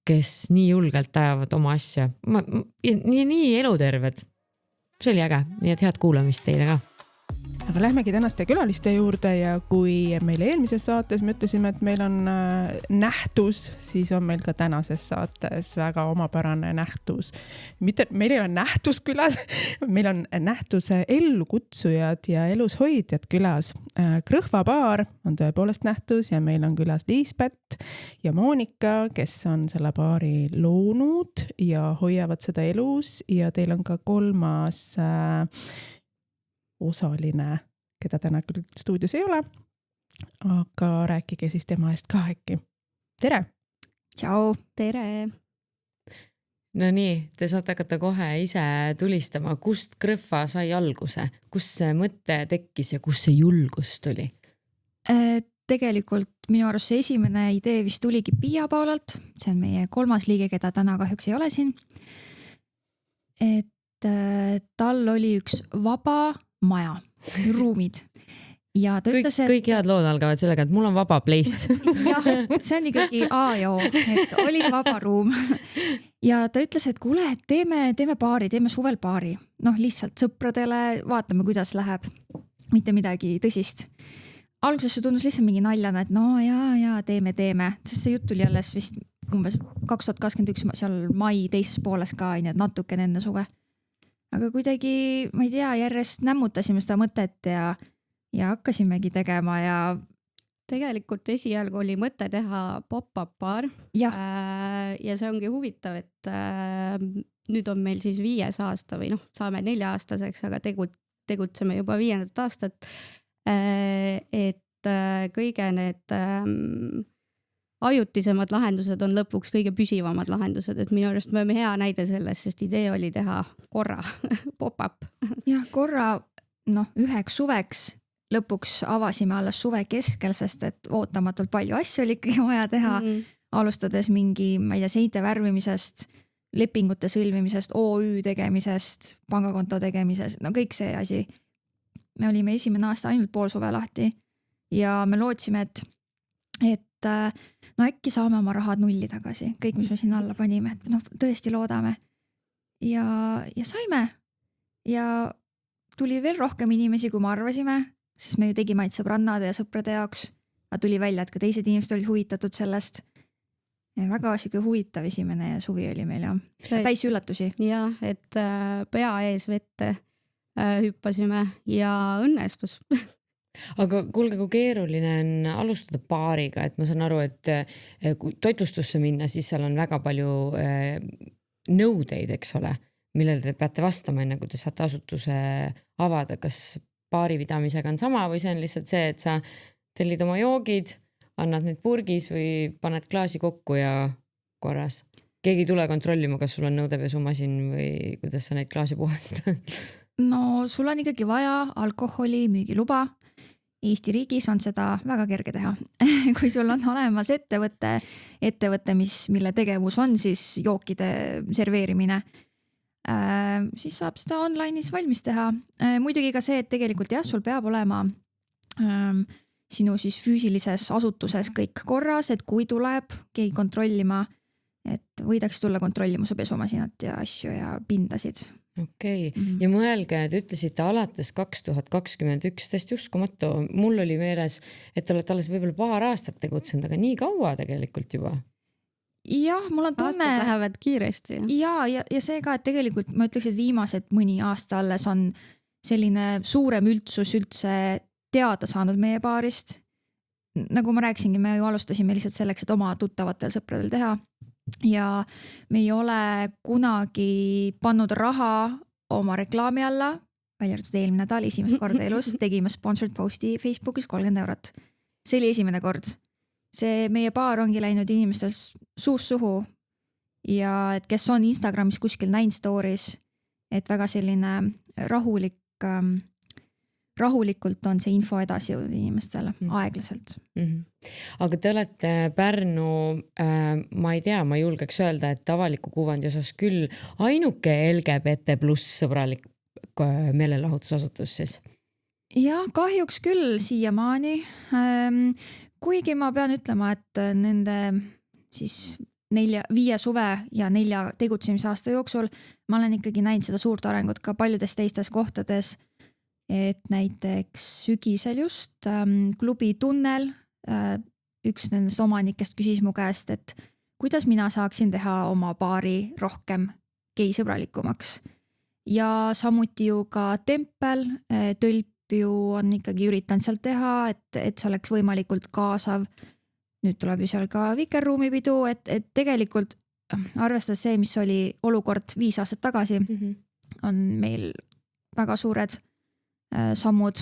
kes nii julgelt ajavad oma asja. Nii eluterved. See oli äge, nii et head kuulamist teile ka. Aga lähmegi tänaste külaliste juurde ja kui meil eelmises saates me ütlesime, et meil on nähtus, siis on meil ka tänases saates väga omapärane nähtus. Meil ei ole nähtus külas, meil on nähtuse ellukutsujad ja elushoidjad külas. Krõhva paar on tõepoolest nähtus ja meil on külas Liisbet ja Moonika, kes on selle paari loonud ja hoiavad seda elus ja teil on ka 3. osaline, keda täna küll stuudios ei ole, aga rääkige siis tema eest ka äkki. Tere! Tšau, tere! No nii, te saate hakata kohe ise tulistama, kust Krõhva sai alguse, kus see mõte tekkis ja kus see julgus tuli? Tegelikult minu arust see esimene idee vist tuligi Pia Paulalt, see on meie 3. liige, keda täna kahjuks ei ole siin. Et tal oli üks vaba maja, ruumid. Ja ta ütles, kõik head lood algavad sellega, et mul on vaba place. jah, see on ikkagi A ja O, et oli vaba ruum. Ja ta ütles, et kuule, et teeme baari, teeme suvel baari. Noh, lihtsalt sõpradele, vaatame, kuidas läheb. Mitte midagi tõsist. Alguses see tundus lihtsalt mingi naljana, et no ja teeme. Sest see jutt tuli alles vist umbes 2021 seal mai teises pooles ka, nii et natuke enne suve. Aga kuidagi, ma ei tea, järjest nämmutasime seda mõtet ja hakkasimegi tegema ja tegelikult esialgu oli mõte teha pop-up baar ja see ongi huvitav, et nüüd on meil siis 5. aasta või saame 4-aastaseks, aga tegutseme juba 5. aastat. Et kõige need ajutisemad lahendused on lõpuks kõige püsivamad lahendused, et minu arust me oleme hea näide sellest, sest idee oli teha korra pop-up. Jah, korra üheks suveks lõpuks avasime alles suve keskel, sest et ootamatult palju asju oli ikkagi vaja teha, alustades mingi, ma ei tea, seinte värvimisest, lepingute sõlmimisest, OÜ tegemisest, pangakonto tegemisest, kõik see asi. Me olime 1. aasta ainult pool suve lahti ja me lootsime, et äkki saame oma rahad nulli tagasi, kõik, mis me siin alla panime, et tõesti loodame. Ja saime ja tuli veel rohkem inimesi, kui me arvasime, sest me ju tegime ainult sõbrannade ja sõprade jaoks, aga tuli välja, et ka teised inimesed olid huvitatud sellest. Ja väga siuke huvitav esimene suvi oli meil ja täis üllatusi. Ja, et pea ees vette hüppasime ja õnnestus. Aga kuulge, kui keeruline on alustada baariga, et ma saan aru, et kui toitlustusse minna, siis seal on väga palju nõudeid, eks ole, millele te peate vastama enne, kui te saate asutuse avada, kas baari pidamisega on sama või see on lihtsalt see, et sa tellid oma joogid, annad need purgis või paned klaasi kokku ja korras. Keegi ei tule kontrollima, kas sul on nõudepesumasin või kuidas sa neid klaasi puhastad? No sul on ikkagi vaja alkoholi müügiluba. Eesti riigis on seda väga kerge teha. Kui sul on olemas ettevõte, mille tegevus on siis jookide serveerimine, siis saab seda online'is valmis teha. Muidugi ka see, et tegelikult jah, sul peab olema sinu siis füüsilises asutuses kõik korras, et kui tuleb keegi kontrollima, et võidaks tulla kontrollima su pesumasinat ja asju ja pindasid. Okei. Ja mõelge, et ütlesite alates 2021, täiesti uskumatu. Mul oli meeles, et olete alles võib-olla paar aastat tegutsenud, aga nii kaua tegelikult juba. Jah, mul on tunne. Aastad lähevad kiiresti. Ja see ka, et tegelikult ma ütleks, et viimased mõni aasta alles on selline suurem üldsus üldse teada saanud meie baarist. Nagu ma rääkisingi, me ju alustasime lihtsalt selleks, et oma tuttavatel sõpradel teha. Ja me ei ole kunagi pannud raha oma reklaami alla, välja arvatud eelmine nädal, esimest korda elus, tegime sponsored posti Facebookis 30 €. See oli esimene kord. See meie baar ongi läinud inimestel suust suhu ja et kes on Instagramis kuskil näinud stories, et väga selline rahulikult on see info edasi jõudnud inimestele, aeglaselt. Aga te olete Pärnu, ma ei tea, ma julgeks öelda, et avaliku kuvandi osas küll ainuke LGBT+ sõbralik meelelahutusasutus siis. Ja kahjuks küll siiamaani. Kuigi ma pean ütlema, et nende siis 5 suve ja 4 tegutsemisaasta jooksul ma olen ikkagi näinud seda suurt arengut ka paljudes teistes kohtades. Et näiteks sügisel just klubi Tunnel, üks nendest omanikest küsis mu käest, et kuidas mina saaksin teha oma baari rohkem geisõbralikumaks. Ja samuti ju ka Tempel, Tölp ju on ikkagi üritanud sealt teha, et see oleks võimalikult kaasav. Nüüd tuleb ju seal ka Vikerruumipidu, et tegelikult arvestades see, mis oli olukord 5 aastat tagasi, on meil väga suured sammud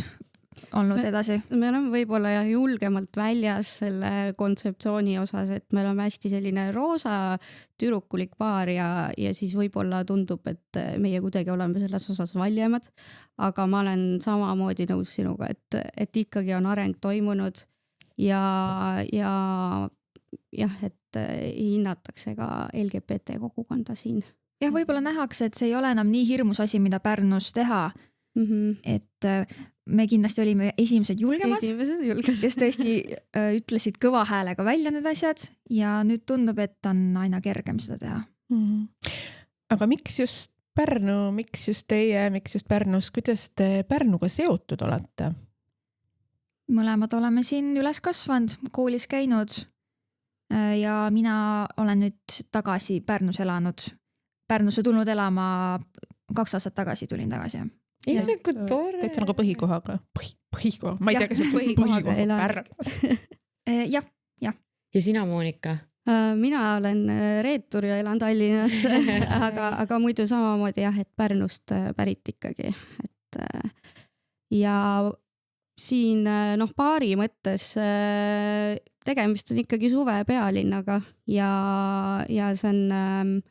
olnud edasi. Me oleme võib-olla julgemalt väljas selle kontseptsiooni osas, et me oleme hästi selline roosa türukulik baar ja siis võib-olla tundub, et meie kuidagi oleme selles osas valjemad, aga ma olen samamoodi nõus sinuga, et ikkagi on areng toimunud ja jah, et hinnatakse ka LGBT kogukonda siin. jah, võib-olla nähakse, et see ei ole enam nii hirmus asi, mida Pärnus teha. Et me kindlasti olime esimesed julgemad, kes tõesti ütlesid kõva häälega välja need asjad ja nüüd tundub, et on aina kergem seda teha. Aga miks just Pärnu, miks just teie, miks just Pärnus, kuidas te Pärnuga seotud olete? Mõlemad oleme siin üles kasvanud, koolis käinud ja mina olen nüüd tagasi Pärnus elanud. Pärnusse tulnud elama 2 aastat tagasi tulin tagasi. Ei, see on kui tore. Täitsa nagu põhikohaga. Põhikoha. Ma ei tea, kas see põhikoha Pärnus. Jah. Ja sina, Monika? Mina olen reetur ja elan Tallinnas, aga muidu samamoodi jah, et Pärnust pärit ikkagi. Ja siin baari mõttes tegemist on ikkagi suve pealinnaga ja see on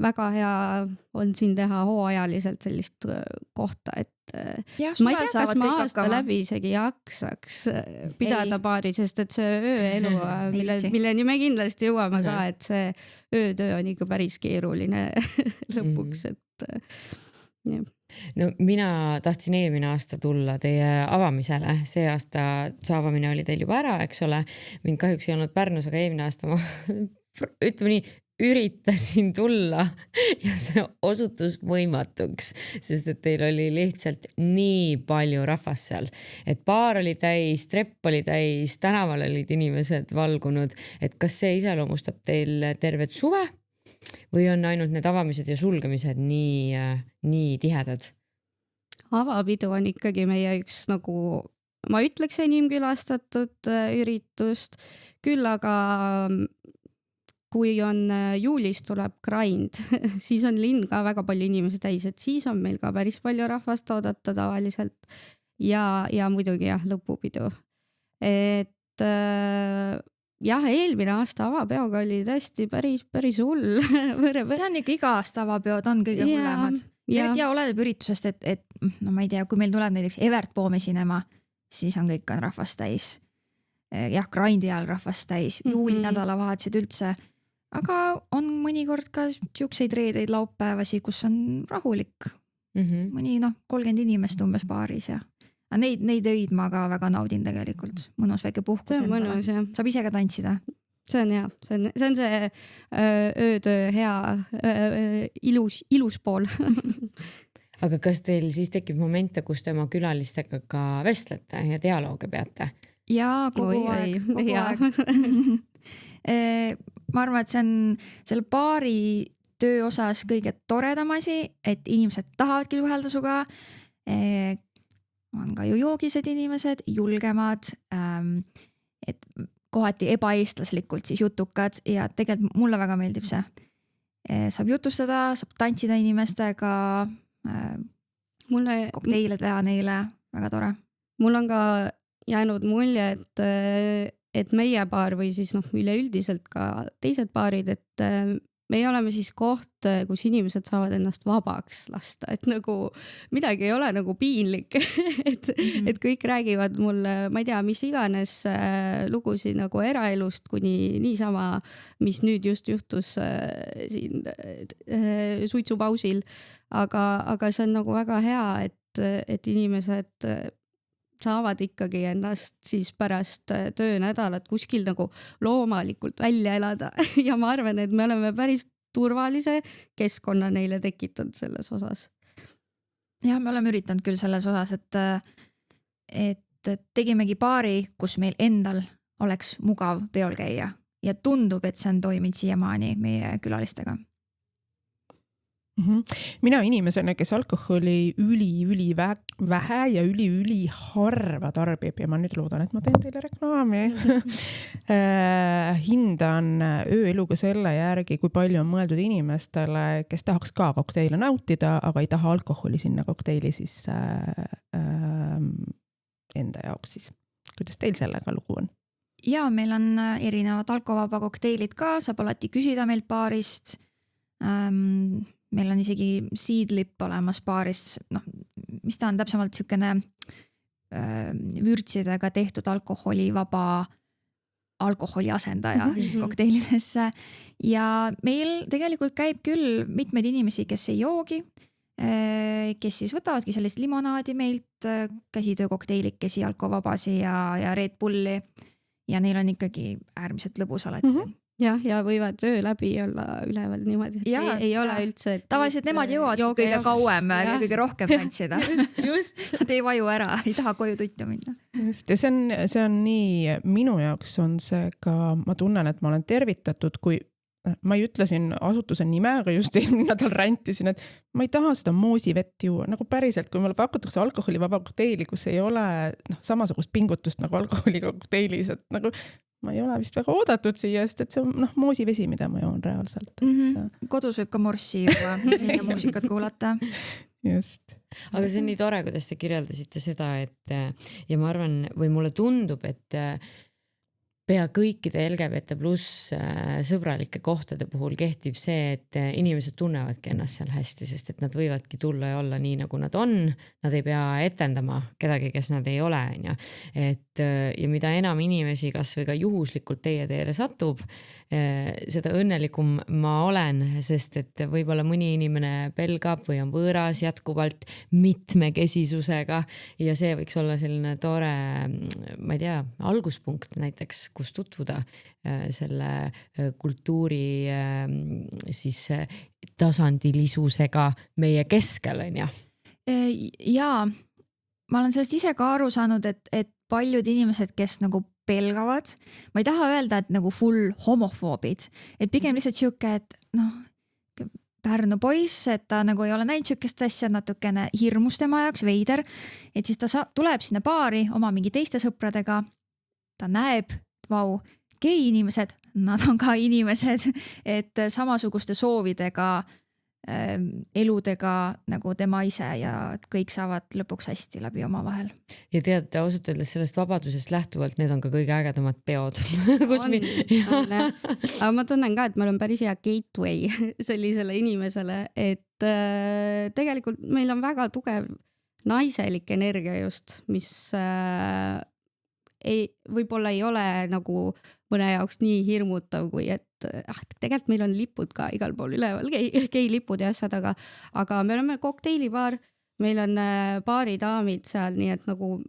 väga hea on siin teha hooajaliselt sellist kohta, et ma ei tea, kas ma aasta läbi isegi jaksaks pidada baari, sest et see ööelu, milleni me kindlasti jõuame ka, et see öötöö on ikka päris keeruline lõpuks, et jah. No mina tahtsin eelmine aasta tulla teie avamisele, see aasta see avamine oli teil juba ära, eks ole, mind kahjuks ei olnud Pärnus, aga eelmine aasta ma ütleme nii, üritasin tulla ja see osutus võimatuks, sest et teil oli lihtsalt nii palju rahvast seal, et baar oli täis, trepp oli täis, tänaval olid inimesed valgunud, et kas see iseloomustab teil tervet suve või on ainult need avamised ja sulgemised nii tihedad? Avapidu on ikkagi meie üks nagu, ma ütleks enim külastatud üritust, küll aga kui on juulis tuleb grind, siis on linn ka väga palju inimesi täis, et siis on meil ka päris palju rahvast oodata tavaliselt ja muidugi jah, lõpupidu. Et jah, eelmine aasta avapeoga oli tõesti päris hull. See on ikka iga aasta avapeod on kõige hullemad. Ja oleneb üritusest, et no ma ei tea, kui meil tuleb näiteks Evert Poom esinema, siis on kõik on rahvast täis. Jah, grindi ajal rahvast täis, juuli nädalavahetused üldse. Aga on mõnikord ka siukseid reedeid laupäevasi, kus on rahulik. Mõni 30 inimest umbes baaris ja neid öid ma ka väga naudin tegelikult. Mõnus väike puhkus. See on mõnus, jah. Saab ise ka tantsida. See on hea. See on see öötöö hea ilus pool. Aga kas teil siis tekib momente, kus te oma külalistega ka vestlete ja dialoogi peate? Jaa, kogu aeg. Ma arvan, et see on selle baari töö osas kõige toredam asi, et inimesed tahavadki suhelda suga. On ka ju joogised inimesed, julgemad, et kohati ebaeestlaslikult siis jutukad ja tegelikult mulle väga meeldib see. Saab jutustada, saab tantsida inimestega, kokteile teha neile, väga tore. Mul on ka jäänud mulje, et meie baar või siis üleüldiselt ka teised baarid, et meie oleme siis koht, kus inimesed saavad ennast vabaks lasta, et nagu midagi ei ole nagu piinlik, et kõik räägivad mulle, ma ei tea, mis iganes lugusid nagu eraelust kuni niisama, mis nüüd just juhtus siin suitsupausil, aga see on nagu väga hea, et inimesed saavad ikkagi ennast siis pärast töönädalat kuskil nagu loomalikult välja elada ja ma arvan, et me oleme päris turvalise keskkonna neile tekitanud selles osas. Jah, me oleme üritanud küll selles osas, et tegimegi baari, kus meil endal oleks mugav peol käia ja tundub, et see on toiminud siiamaani meie külalistega. Mina inimesena, kes alkoholi üli vähe ja üli harva tarbib ja ma nüüd loodan, et ma teen teile reklaami. Hindan ööeluga selle järgi, kui palju on mõeldud inimestele, kes tahaks ka kokteile nautida, aga ei taha alkoholi sinna kokteili siis enda jaoks siis. Kuidas teil sellega lugu on? Ja meil on erinevad alkovaba kokteilid ka, saab alati küsida meilt baarist. Meil on isegi seedlip olemas baaris, mis ta on täpsemalt niisugune vürtsidega tehtud alkoholivaba alkoholi asendaja siis kokteilidesse. Ja meil tegelikult käib küll mitmeid inimesi, kes ei joogi, kes siis võtavadki sellist limonaadi meilt, käsitöökokteilikesi, alkovabasi ja Red Bulli ja neil on ikkagi äärmiselt lõbus alati. Ja võivad öö läbi olla üleval niimoodi, et ei ole üldse. Tavaliselt nemad jõuavad kõige kauem, kõige rohkem tantsida. Just. Nad ei vaju ära, ei taha koju tuttu minna. Just, ja see on nii, minu jaoks on see ka, ma tunnen, et ma olen tervitatud, kui ma ei ütle siin asutuse nime, aga just eelmine nädal räntisin, et ma ei taha seda moosivett juua. Nagu päriselt, kui mulle pakutakse alkoholivaba kokteili, kus ei ole samasugust pingutust nagu alkoholiga kokteilis, et nagu ma ei ole vist väga oodatud siia, sest et see on moosivesi, mida ma joon reaalselt. Kodus võib ka morssi juua ja muusikat kuulata. Just. Aga see on nii tore, kuidas te kirjeldasite seda, et ja ma arvan, või mulle tundub, et pea kõikide LGBT+ sõbralike kohtade puhul kehtib see, et inimesed tunnevadki ennast seal hästi, sest et nad võivadki tulla ja olla nii, nagu nad on. Nad ei pea etendama kedagi, kes nad ei ole. Ja mida enam inimesi kas või ka juhuslikult teie teele satub, seda õnnelikum ma olen, sest et võib-olla mõni inimene pelgab või on võõras jätkuvalt mitmekesisusega ja see võiks olla selline tore, ma ei tea, alguspunkt näiteks, kus tutvuda selle kultuuri siis tasandilisusega meie keskel, on ju? Jaa, ma olen sellest ise ka aru saanud, et paljud inimesed, kes nagu pelgavad, ma ei taha öelda, et nagu full homofoobid, et pigem lihtsalt siuke, et Pärnu poiss, et ta nagu ei ole näinud siukest asja, natukene hirmus tema jaoks, veider, et siis ta tuleb sinna baari oma mingi teiste sõpradega, ta näeb, vau, gei inimesed, nad on ka inimesed, et samasuguste soovidega, eludega nagu tema ise ja kõik saavad lõpuks hästi läbi oma vahel. Ja teate, ausalt öeldes sellest vabadusest lähtuvalt need on ka kõige ägedamad peod. Aga ma tunnen ka, et meil on päris hea gateway sellisele inimesele, et tegelikult meil on väga tugev naiselik energia just, mis võib-olla ei ole nagu mõne jaoks nii hirmutav, kui et tegelikult meil on lipud ka igal pool üleval, geilipud ja asjad, aga me oleme kokteilibaar, meil on baaridaamid seal, nii et nagu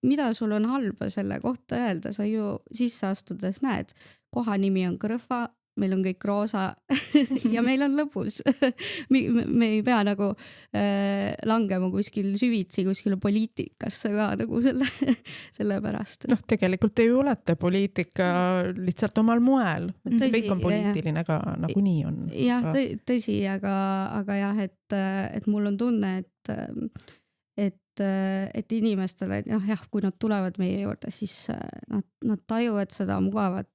mida sul on halba selle kohta öelda, sa ju sisse astudes näed, koha nimi on Kõrva, meil on kõik roosa ja meil on lõbus. Me ei pea nagu langema kuskil süvitsi, kuskil poliitikasse ka nagu selle pärast. Tegelikult te ju olete poliitika lihtsalt omal moel. Kõik on poliitiline ka nagu nii on. Jah, tõsi, aga jah, et mul on tunne, et inimestele, kui nad tulevad meie juurde, siis nad tajuvad seda mugavat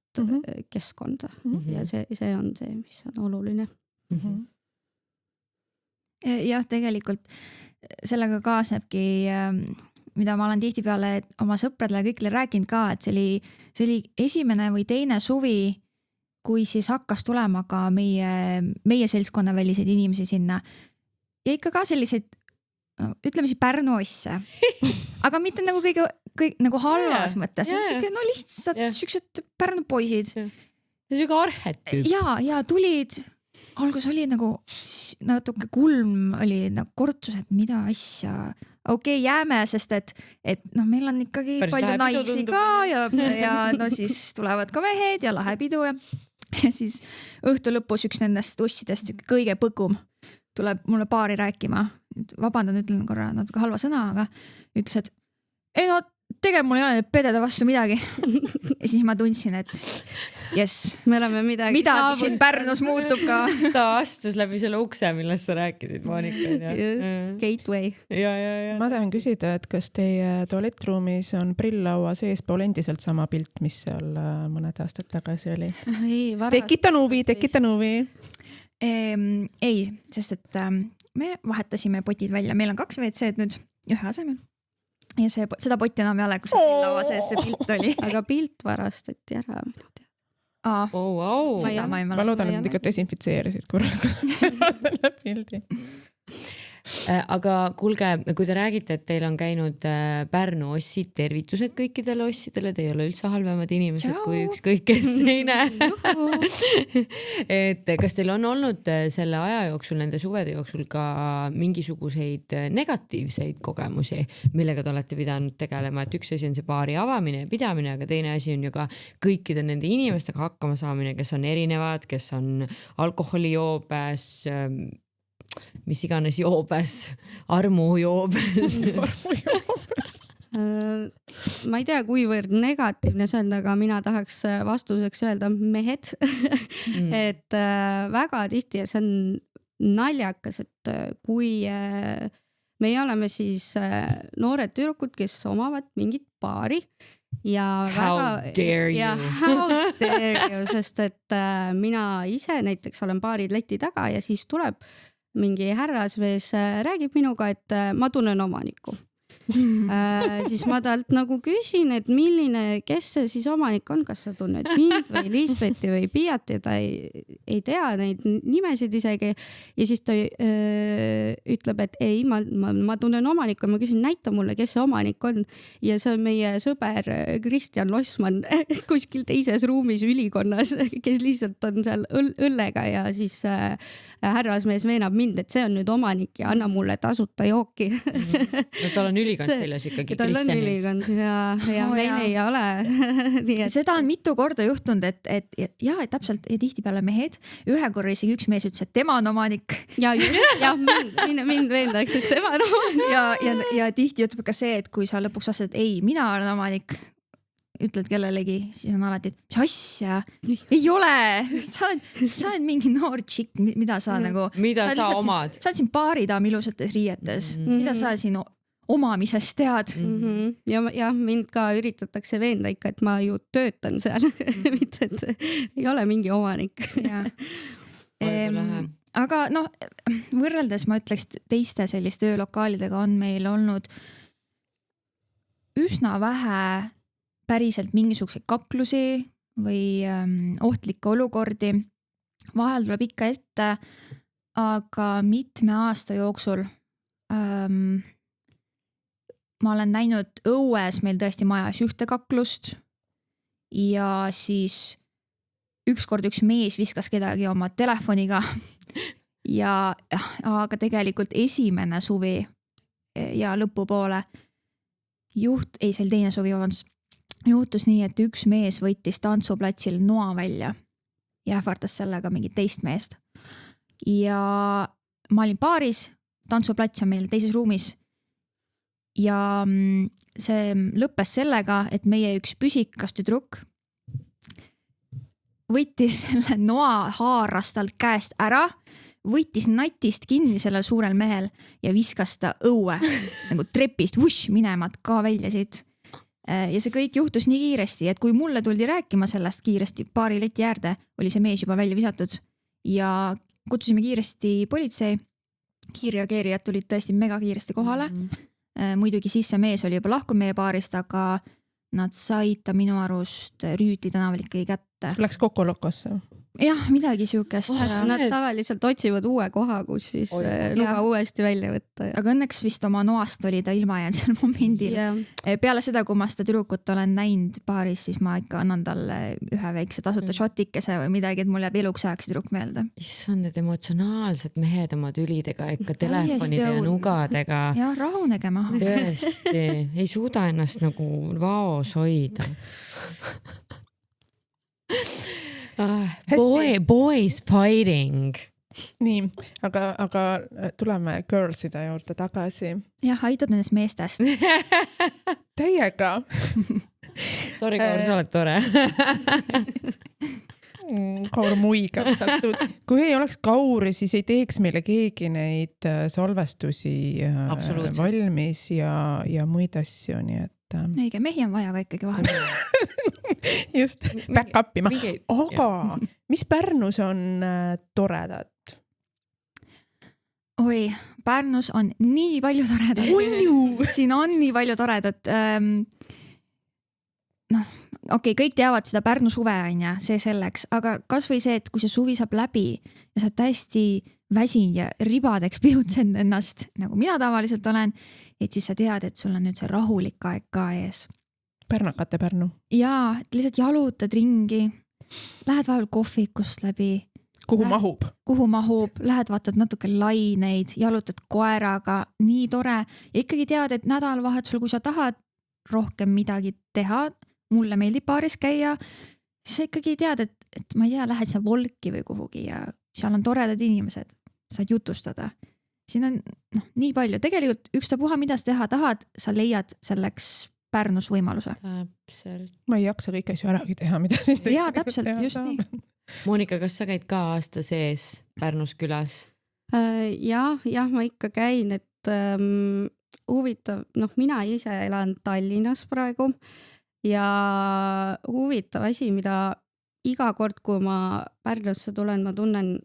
keskkonda ja see on see, mis on oluline. Jah, tegelikult sellega kaasnebki, mida ma olen tihtipeale oma sõpradele kõigile rääkinud ka, et see oli esimene või teine suvi, kui siis hakkas tulema ka meie seltskonna väliseid inimesi sinna ja ikka ka selliseid ütleme siis Pärnu osse, aga mitte nagu kõige nagu halvas mõttes, lihtsalt siuksed Pärnu poisid. Siuke arhetüüp. Ja tulid, algus oli nagu natuke kulm oli nagu kortsus, et mida asja, jääme, sest et meil on ikkagi päris palju naisi ka ja no siis tulevad ka mehed ja lahe pidu ja siis õhtu lõpus üks nendest ussidest kõige põkum tuleb mulle baari rääkima. Vabandan, ütlen korra natuke halva sõna, aga ütles, et tegelikult mul ei ole pedede vastu midagi. Ja siis ma tundsin, et me oleme midagi siin Pärnus muutub ka. Ta astus läbi selle ukse, millest sa rääkisid, Monika. Just, gateway. Ja. Ma tahan küsida, et kas teie tualettruumis on prilllaua seespool endiselt sama pilt, mis seal mõned aastad tagasi oli? Tekitan huvi. Ei, sest et me vahetasime potid välja, meil on 2 WC-d nüüd ühe asemel ja seda potti enam ei ole, kus laua sees see pilt oli. Aga pilt varastati ära minu teada. Ma loodan, et nad ikka desinfitseerisid korralikult selle pildi. aga kuulge, kui te räägite, et teil on käinud Pärnu ossid, tervitused kõikidele ossidele, te ei ole üldse halvemad inimesed kui ükskõik kes teine. Et kas teil on olnud selle aja jooksul, nende suvede jooksul ka mingisuguseid negatiivseid kogemusi, millega te olete pidanud tegelema, et üks asi on see baari avamine ja pidamine, aga teine asi on ju ka kõikide nende inimestega hakkama saamine, kes on erinevad, kes on alkoholijoobes, mis iganes joobes, armujoobes. Ma ei tea, kuivõrd negatiivne see on, aga mina tahaks vastuseks öelda mehed. Et väga tihti ja see on naljakas, et kui meie oleme siis noored tüdrukud, kes omavad mingit baari ja How dare you? How dare you, sest et mina ise näiteks olen baari leti taga ja siis tuleb mingi härrasmees, räägib minuga, et ma tunnen omanikku. Siis ma talt nagu küsin, et kes see siis omanik on, kas sa tunned mind või Liisbeti või Piati, ta ei tea neid nimesid isegi. Ja siis ta ütleb, et ei, ma tunnen omanikku, ma küsin, näita mulle, kes see omanik on. Ja see on meie sõber Kristjan Lossmann kuskil teises ruumis ülikonnas, kes lihtsalt on seal õllega ja siis härrasmees veenab mind, et see on nüüd omanik ja anna mulle tasuta jooki. No tal on ülikond seljas ikkagi. Tal on ülikond ja meil ei ole. Seda on mitu korda juhtunud, et täpselt ja tihtipeale mehed. Ühe korra isegi üks mees ütles, et tema on omanik. Ja mind veendaks, et tema on omanik. Ja tihti juhtub ka see, et kui sa lõpuks vastad, et ei, mina olen omanik, ütled kellelegi, siis on alati, et mis asja, ei ole, sa oled mingi noor tšikk, mida sa nagu... Mida sa omad? Sa oled siin baaridaam ilusates riietes, mida sa siin omamisest tead. Ja mind ka üritatakse veenda ikka, et ma ju töötan seal, mitte et ei ole mingi omanik. Aga võrreldes ma ütleks teiste selliste öölokaalidega on meil olnud üsna vähe päriselt mingisuguseid kaklusi või ohtlikke olukordi. Vahel tuleb ikka ette, aga mitme aasta jooksul ma olen näinud õues meil tõesti majas ühte kaklust ja siis ükskord üks mees viskas kedagi oma telefoniga aga tegelikult esimene suvi ja lõpupoole see oli teine suvi, juhtus nii, et üks mees võttis tantsuplatsil noa välja ja ähvardas sellega mingit teist meest. Ja ma olin baaris, tantsuplats on meil teises ruumis ja see lõppes sellega, et meie üks püsikas tüdruk võttis selle noa haaras talt käest ära, võttis natist kinni sellel suurel mehel ja viskas ta õue nagu trepist minema ka välja siit. Ja see kõik juhtus nii kiiresti, et kui mulle tuldi rääkima sellest kiiresti baari leti äärde, oli see mees juba välja visatud ja kutsusime kiiresti politsei. Kiirreageerijad tulid tõesti mega kiiresti kohale. Muidugi siis see mees oli juba lahkunud meie baarist, aga nad said ta minu arust Rüütli tänaval ikkagi kätte. Läks Coco Locosse. Jah, midagi siukest. Nad tavaliselt otsivad uue koha, kus siis luba uuesti välja võtta. Aga õnneks vist oma noast oli ta ilma jäänud sel momendil. Peale seda, kui ma seda tüdrukut olen näinud baaris, siis ma ikka annan talle ühe väikse tasuta šotikese või midagi, et mul jääb eluks ajaks tüdruk meelde. Issand, need emotsionaalsed mehed oma tülidega, ikka telefonide ja nugadega. Ja rahunege maha. Tõesti, ei suuda ennast nagu vaos hoida. Boys fighting. Nii, aga tuleme girlside juurde tagasi. Jah, aitad nendest meestest. Teiega. Sorry, Kaur, sa oled tore. Kaur muigab. Kui ei oleks Kauri, siis ei teeks meile keegi neid salvestusi valmis ja muid asju, nii et Õige, mehi on vaja ka ikkagi vahel. Just, back up ima. Aga mis Pärnus on toredat? Oi, Pärnus on nii palju toredat. Siin on nii palju toredat. Kõik teavad seda Pärnu suve on ja see selleks, aga kas või see, et kui see suvi saab läbi ja sa oled täiesti väsin ja ribadeks pihutsen ennast, nagu mina tavaliselt olen, et siis sa tead, et sul on nüüd see rahulik aeg ka ees. Pärnakate Pärnu. Jaa, et lihtsalt jalutad ringi, lähed vahel kohvikust läbi. Kuhu mahub? Lähed vaatad natuke laineid, jalutad koeraga, nii tore. Ja ikkagi tead, et nädalavahetusel, kui sa tahad rohkem midagi teha, mulle meeldib baaris käia, siis sa ikkagi tead, et ma ei tea, lähed sa Volki või kuhugi ja seal on toredad inimesed, saad jutustada. Siin on nii palju. Tegelikult ükstapuha, mida sa teha tahad, sa leiad selleks Pärnus võimaluse. Täpselt. Ma ei jaksa kõik asju äragi teha, mida siin jaa, täpselt, just nii. Monika, kas sa käid ka aasta sees Pärnus külas? Jah, ma ikka käin, et huvitav, mina ise elan Tallinnas praegu ja huvitav asi, mida iga kord, kui ma Pärnusse tulen, ma tunnen,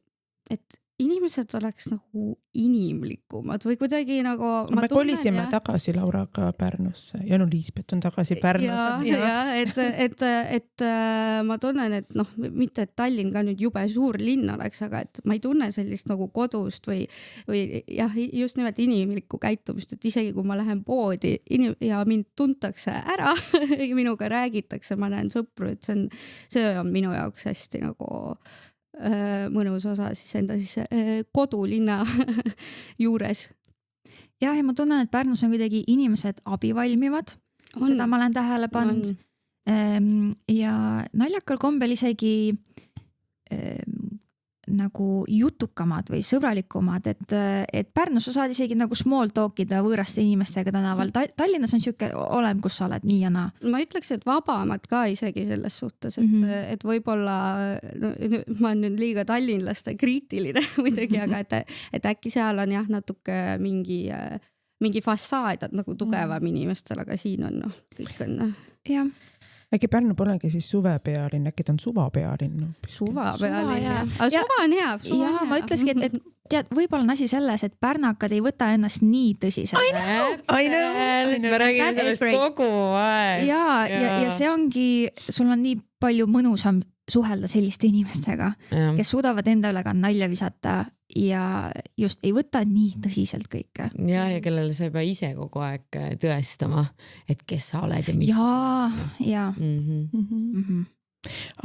et inimesed oleks nagu inimlikumad või kuidagi nagu... Me kolisime tagasi Lauraga Pärnusse ja Liisbet on tagasi Pärnusse. Et ma tunnen, et mitte et Tallinn ka nüüd jube suur linn oleks, aga et ma ei tunne sellist nagu kodust või jah, just nimelt inimlikku käitumist, et isegi kui ma lähen poodi ja mind tuntakse ära, minuga räägitakse, ma näen sõpru, et see on minu jaoks hästi nagu mõnus osa siis enda kodulinna juures. Jah, ja ma tunnen, et Pärnus on kuidagi inimesed abivalmivad. Seda ma olen tähele pannud. Ja naljakal kombel isegi nagu jutukamad või sõbralikumad, et Pärnus sa saad isegi nagu small talkida võõraste inimestega tänaval. Tallinnas on siuke olem, kus sa oled nii ja naa. Ma ütleks, et vabamad ka isegi selles suhtes, et võib-olla ma olen nüüd liiga tallinlaste kriitiline muidugi, aga et äkki seal on jah natuke mingi fassaad nagu tugevam inimestel, aga siin on kõik on. Jah. Äkki Pärnu polegi siis suvepealinn, äkki ta on suvapealinn? Suvapealinn, jah. Aga suva on hea. Jaa, ma ütleski, et tead, võib-olla on asi selles, et pärnakad ei võta ennast nii tõsiselt. I know. Me räägime sellest kogu aeg. Ja see ongi, sul on nii palju mõnusam suhelda selliste inimestega, kes suudavad enda üle ka nalja visata ja just ei võta nii tõsiselt kõike. Ja kellele sa ei pea ise kogu aeg tõestama, et kes sa oled ja mis. Ja.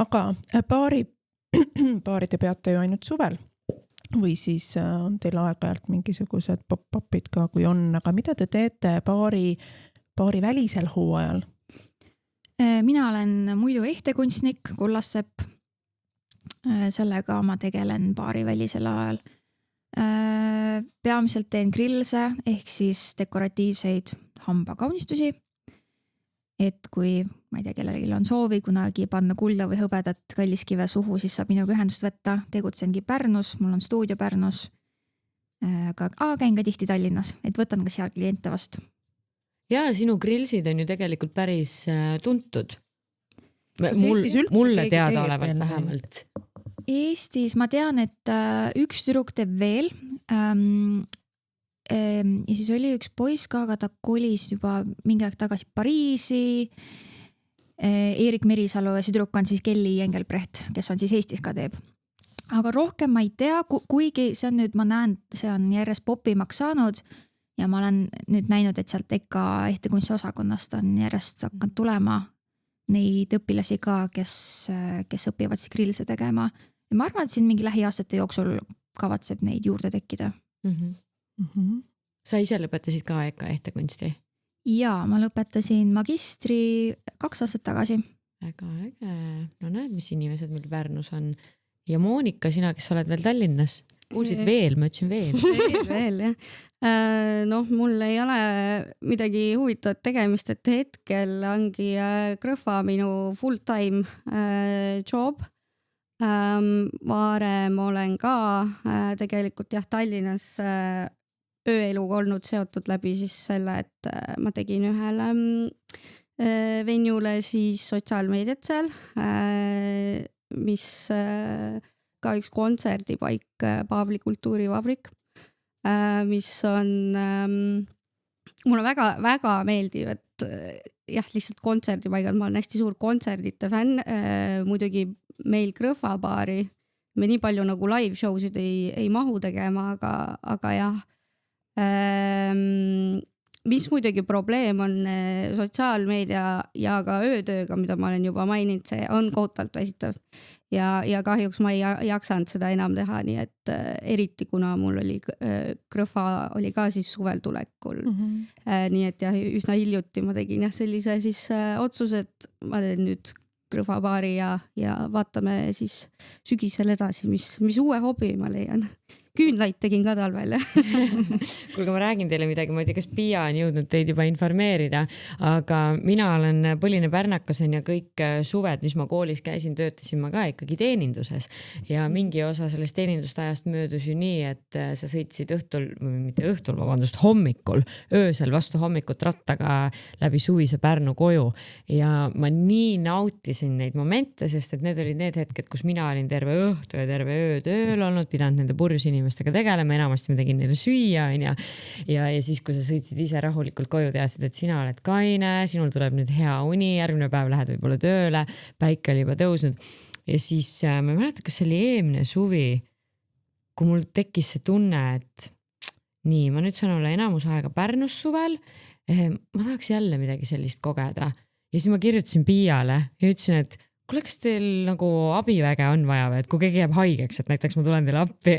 Aga baari te peate ju ainult suvel või siis on teil aeg-ajalt mingisugused pop-upid ka, kui on, aga mida te teete baari välisel hooajal? Mina olen muidu ehtekunstnik, Kullassepp. Sellega ma tegelen baari välisel ajal. Peamiselt teen grillse ehk siis dekoratiivseid hambakaunistusi. Et kui, ma ei tea, kellelgi on soovi kunagi panna kulda või hõbedat kalliskive suhu, siis saab minuga ühendust võtta. Tegutsengi Pärnus, mul on stuudio Pärnus. Aga käin ka tihti Tallinnas, et võtan ka seal kliente vastu. Ja sinu grillsid on ju tegelikult päris tuntud. Mulle teada olevalt vähemalt. Eestis ma tean, et üks tüdruk teeb veel. Ja siis oli üks poiss ka, aga ta kolis juba mingi aeg tagasi Pariisi. Eerik Merisalu ja see tüdruk on siis Kelly Engelbrecht, kes on siis Eestis ka teeb. Aga rohkem ma ei tea, kuigi see on nüüd, ma näen, see on järjest popimaks saanud. Ja ma olen nüüd näinud, et sealt EKA ehtekunsti osakonnast on järjest hakanud tulema neid õpilasi ka, kes õpivad siis grillse tegema. Ja ma arvan, et siin mingi lähiaastate jooksul kavatseb neid juurde tekkida. Sa ise lõpetasid ka EKA ehtekunsti? Jaa, ma lõpetasin magistri 2 aastat tagasi. Väga äge. No näed, mis inimesed meil Pärnus on. Ja Monika, sina, kes oled veel Tallinnas? Kuulsid veel, ma ütlesin veel. Veel, jah. Mul ei ole midagi huvitavat tegemist, et hetkel ongi Krõhva minu full-time job. Varem olen ka tegelikult jah Tallinnas ööeluga olnud seotud läbi siis selle, et ma tegin ühele venjule siis sotsiaalmeediat seal, mis ka üks kontserdipaik, Paavli kultuurivabrik, mis on, mulle väga meeldib, et jah, lihtsalt kontserdipaigad, ma olen hästi suur kontserdite fänn, muidugi meil Krõhva baari me nii palju nagu live show'sid ei mahu tegema, aga jah. Mis muidugi probleem on sotsiaalmeedia ja ka öötööga, mida ma olen juba maininud, see on kohutavalt väsitav. Ja kahjuks ma ei jaksanud seda enam teha, nii et eriti kuna mul oli Krõhva oli ka siis suvel tulekul. Nii et jah, üsna hiljuti ma tegin sellise siis otsuse, et ma teen nüüd Krõhva baari ja vaatame siis sügisel edasi, mis uue hobi ma leian. Küünlaid tegin ka talvel. Kuulge, ma räägin teile midagi, ma ei tea, kas Pia on jõudnud teid juba informeerida, aga mina olen põline pärnakas ja kõik suved, mis ma koolis käisin, töötasin ma ka ikkagi teeninduses ja mingi osa sellest teenindustajast möödus ju nii, et sa sõitsid hommikul, öösel vastu hommikut rattaga läbi suvise Pärnu koju ja ma nii nautisin neid momente, sest et need olid need hetked, kus mina olin terve õhtu ja terve öö tööl olnud, pidanud nende purjus inimestega tegelema, enamasti ma tegin neile süüa ja siis, kui sa sõitsid ise rahulikult koju, teadsid, et sina oled kaine, sinul tuleb nüüd hea uni, järgmine päev lähed võib-olla tööle, päike oli juba tõusnud ja siis ma ei mäleta, kas see oli eelmine suvi, kui mul tekkis see tunne, et nii, ma nüüd saan olla enamus aega Pärnus suvel, ma tahaks jälle midagi sellist kogeda ja siis ma kirjutasin Piale ja ütlesin, et kuule, kas teil nagu abiväge on vaja või, et kui keegi jääb haigeks, et näiteks ma tulen teile appi.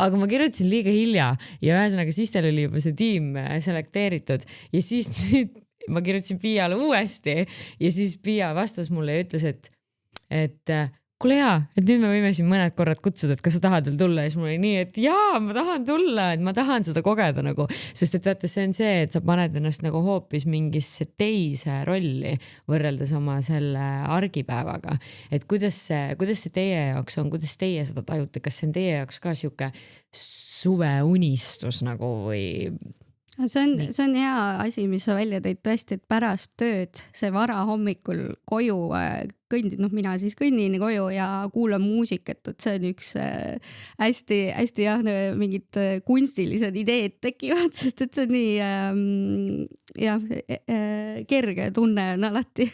Aga ma kirjutasin liiga hilja ja ühesõnaga siis teil oli juba see tiim selekteeritud ja siis nüüd ma kirjutasin Piale uuesti ja siis Pia vastas mulle ja ütles, et kuule hea, et nüüd me võime siin mõned korrad kutsuda, et kas sa tahad veel tulla ja siis mul oli nii, et jaa, ma tahan tulla, et ma tahan seda kogeda nagu, sest et vaata, see on see, et sa paned ennast nagu hoopis mingisse teise rolli võrreldes oma selle argipäevaga, et kuidas see teie jaoks on, kuidas teie seda tajute, kas see on teie jaoks ka siuke suveunistus nagu või... See on hea asi, mis sa välja tõid tõesti, et pärast tööd see vara hommikul koju kõndid, mina siis kõnnin koju ja kuulan muusikat, et see on üks hästi jah, mingid kunstilised ideed tekivad, sest et see on nii kerge tunne on alati.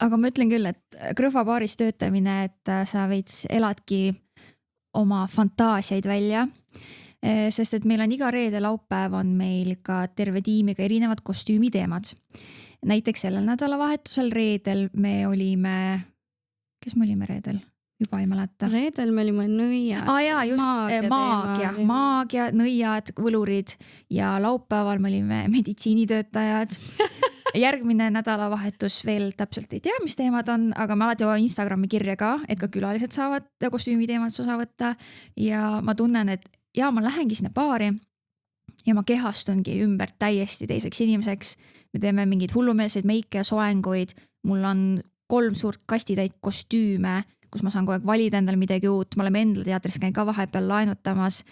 Aga ma ütlen küll, et Krõhva baaris töötamine, et sa veits eladki oma fantaasiaid välja, sest et meil on iga reede laupäev on meil ka terve tiimiga erinevad kostüümiteemad. Näiteks sellel nädalavahetusel reedel me olime, kes me olime reedel? Juba ei mäleta. Reedel me olime nõiad. Jaa, just maagia, nõiad, võlurid ja laupäeval me olime meditsiinitöötajad. Järgmine nädalavahetus veel täpselt ei tea, mis teemad on, aga me alati juba Instagrami kirja ka, et ka külalised saavad kostüümiteemad osa võtta ja ma tunnen, et ja ma lähengi sinna baari ja ma kehastungi ümber täiesti teiseks inimeseks. Me teeme mingeid hullumeelseid meike ja soenguid. Mul on 3 suurt kastitäit kostüüme, kus ma saan kogu aeg valida endale midagi uut. Ma oleme endale teatris käin ka vahepeal laenutamas.